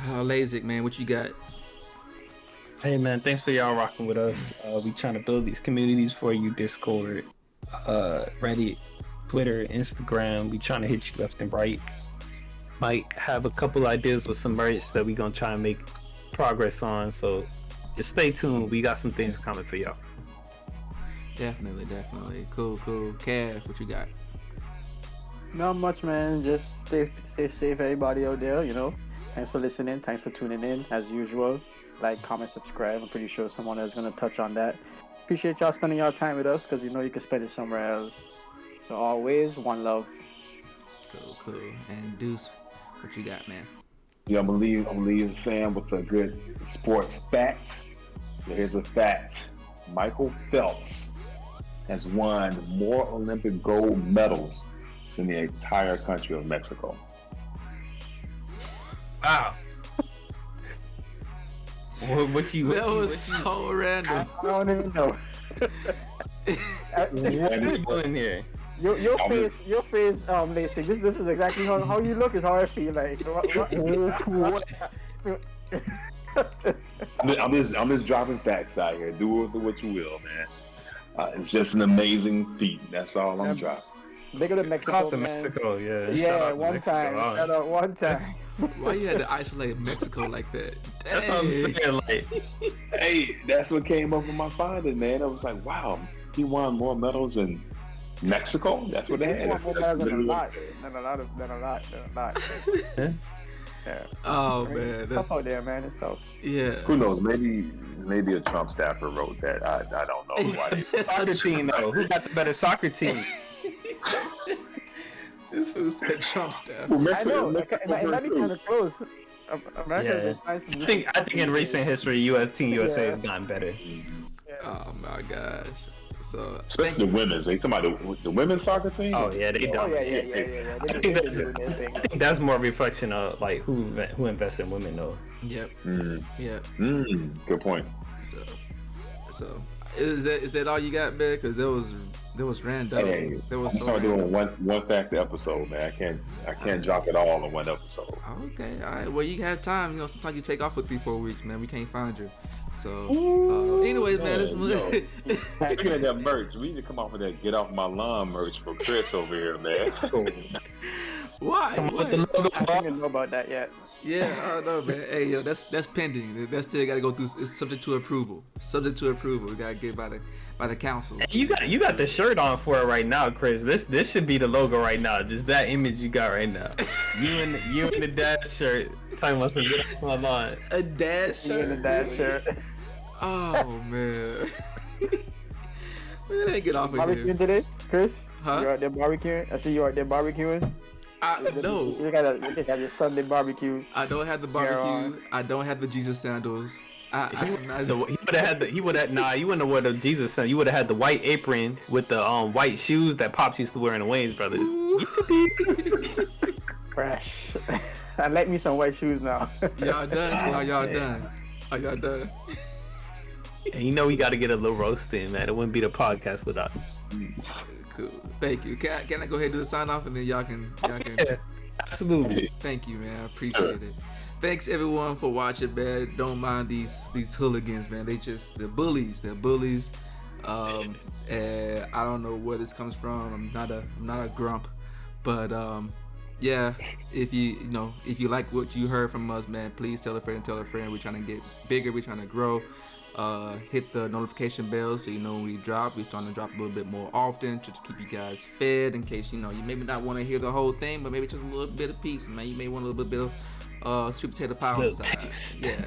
Speaker 1: Lasik, man, what you got?
Speaker 2: Hey man, thanks for y'all rocking with us. We trying to build these communities for you. Discord, Reddit, Twitter, Instagram. We trying to hit you left and right. Might have a couple ideas with some merch that we gonna try and make progress on. So just stay tuned. We got some things coming for y'all.
Speaker 1: Definitely. Cool. Cav, what you got?
Speaker 4: Not much, man. Just stay safe, everybody out there. Thanks for listening. Thanks for tuning in as usual. Like, comment, subscribe. I'm pretty sure someone is going to touch on that. Appreciate y'all spending your time with us, because you can spend it somewhere else. So always, one love.
Speaker 1: Cool. And Deuce, what you got, man?
Speaker 3: Yeah, I'm gonna leave the fam with a good sports fact. Here's a fact: Michael Phelps has won more Olympic gold medals than the entire country of Mexico.
Speaker 2: Wow.
Speaker 1: That was so random.
Speaker 4: I don't even know.
Speaker 2: What is going here?
Speaker 4: Your face, Lasik. This is exactly how you look. Is how I feel like.
Speaker 3: I'm just dropping facts out here. Do with it what you will, man. It's just an amazing feat. That's all I'm dropping.
Speaker 4: Bigger than
Speaker 2: Shout
Speaker 4: Mexico,
Speaker 2: out to
Speaker 4: man.
Speaker 2: Mexico, yeah. Shout
Speaker 4: Yeah,
Speaker 2: out to
Speaker 4: one
Speaker 2: Mexico.
Speaker 4: time. Shout out one time.
Speaker 1: Why you had to isolate Mexico like that?
Speaker 2: That's what I'm
Speaker 1: Dang.
Speaker 2: saying. Like,
Speaker 3: Hey, that's what came up with my finding, man. I was like, wow, he won more medals in Mexico. That's what they had.
Speaker 4: More medals than a
Speaker 3: literally
Speaker 4: lot.
Speaker 3: what-
Speaker 4: Than a lot.
Speaker 2: yeah.
Speaker 4: Yeah.
Speaker 1: Oh
Speaker 4: I mean,
Speaker 1: man,
Speaker 4: it's
Speaker 1: that's
Speaker 4: tough out there, man. It's tough.
Speaker 1: yeah.
Speaker 3: Who knows? Maybe a Trump staffer wrote that. I don't know. Why they-
Speaker 2: Soccer team though. Who got the better soccer team?
Speaker 1: This who said Trump staff.
Speaker 3: Well,
Speaker 4: I
Speaker 3: Mexico-
Speaker 4: know.
Speaker 3: Mexico
Speaker 4: It might be
Speaker 3: versus-
Speaker 4: kind of close. America
Speaker 2: Yeah.
Speaker 4: is nice.
Speaker 2: I think in recent history, Team USA has gotten better.
Speaker 1: Oh my gosh. So
Speaker 3: Especially the women's. They talking about the women's soccer team.
Speaker 2: Oh yeah, they
Speaker 4: Oh
Speaker 2: dominate.
Speaker 4: yeah.
Speaker 2: I think that's more a reflection of like who invests in women though.
Speaker 1: yep,
Speaker 3: Mm.
Speaker 1: yep.
Speaker 3: Good point.
Speaker 1: So is that all you got, man? Because there was random.
Speaker 3: Hey,
Speaker 1: There was
Speaker 3: I'm
Speaker 1: so
Speaker 3: starting
Speaker 1: random.
Speaker 3: doing one factor episode, man. I can't drop it all in one episode.
Speaker 1: Okay, all right. Well, you have time. You know, sometimes you take off for 3-4 weeks, man. We can't find you. So, anyways, man,
Speaker 3: Speaking of that merch, we need to come off with that "Get Off My Lawn" merch for Chris over here, man.
Speaker 1: why?
Speaker 2: Come on with
Speaker 1: What?
Speaker 2: the logo,
Speaker 4: I don't
Speaker 2: boss.
Speaker 4: even know about that yet.
Speaker 1: Yeah, I don't know, man. Hey, yo, that's pending. That still got to go through. It's subject to approval. Subject to approval. We gotta get by the council.
Speaker 2: You got the shirt on for it right now, Chris. This should be the logo right now. Just that image you got right now. You in the dad shirt. Talking about some get off my lawn.
Speaker 1: A dash
Speaker 4: You in the
Speaker 1: shirt.
Speaker 4: dad shirt.
Speaker 1: Oh man. Man, they get off of
Speaker 4: Barbecuing
Speaker 1: here.
Speaker 4: today, Chris?
Speaker 1: Huh?
Speaker 4: You out there barbecuing? I see you out there barbecuing.
Speaker 1: No,
Speaker 4: You got your Sunday barbecue.
Speaker 1: I don't have the barbecue. I don't have the Jesus sandals.
Speaker 2: He would have nah. You wouldn't have worn the Jesus son. You would have had the white apron with the white shoes that Pops used to wear in the Wayans brothers.
Speaker 4: Fresh. I like me some white shoes now.
Speaker 1: Y'all done? Y'all done? Are y'all done?
Speaker 2: And you know we got to get a little roast in, man. It wouldn't be the podcast without.
Speaker 1: Cool. Thank you. Can I go ahead and do the sign off and then y'all can.
Speaker 2: Yeah, absolutely.
Speaker 1: Thank you, man. I appreciate it. Thanks everyone for watching, man. Don't mind these hooligans, man. They're bullies. They're bullies. And I don't know where this comes from. I'm not a grump, but yeah. If you like what you heard from us, man, please tell a friend and tell a friend. We're trying to get bigger. We're trying to grow. Hit the notification bell so you know when we drop. We're starting to drop a little bit more often just to keep you guys fed. In case you maybe not want to hear the whole thing, but maybe just a little bit of piece, man. You may want a little bit of sweet potato pie on the side.
Speaker 2: Taste.
Speaker 1: Yeah.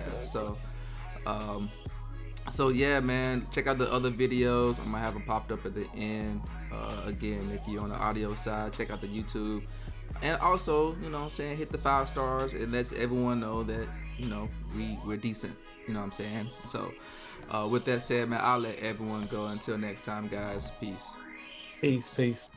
Speaker 1: So yeah, man. Check out the other videos. I'm gonna have them popped up at the end. Again, if you're on the audio side, check out the YouTube. And also, hit the 5 stars. It lets everyone know that, we're decent. You know what I'm saying? So, with that said, man, I'll let everyone go. Until next time, guys. Peace.
Speaker 2: Peace.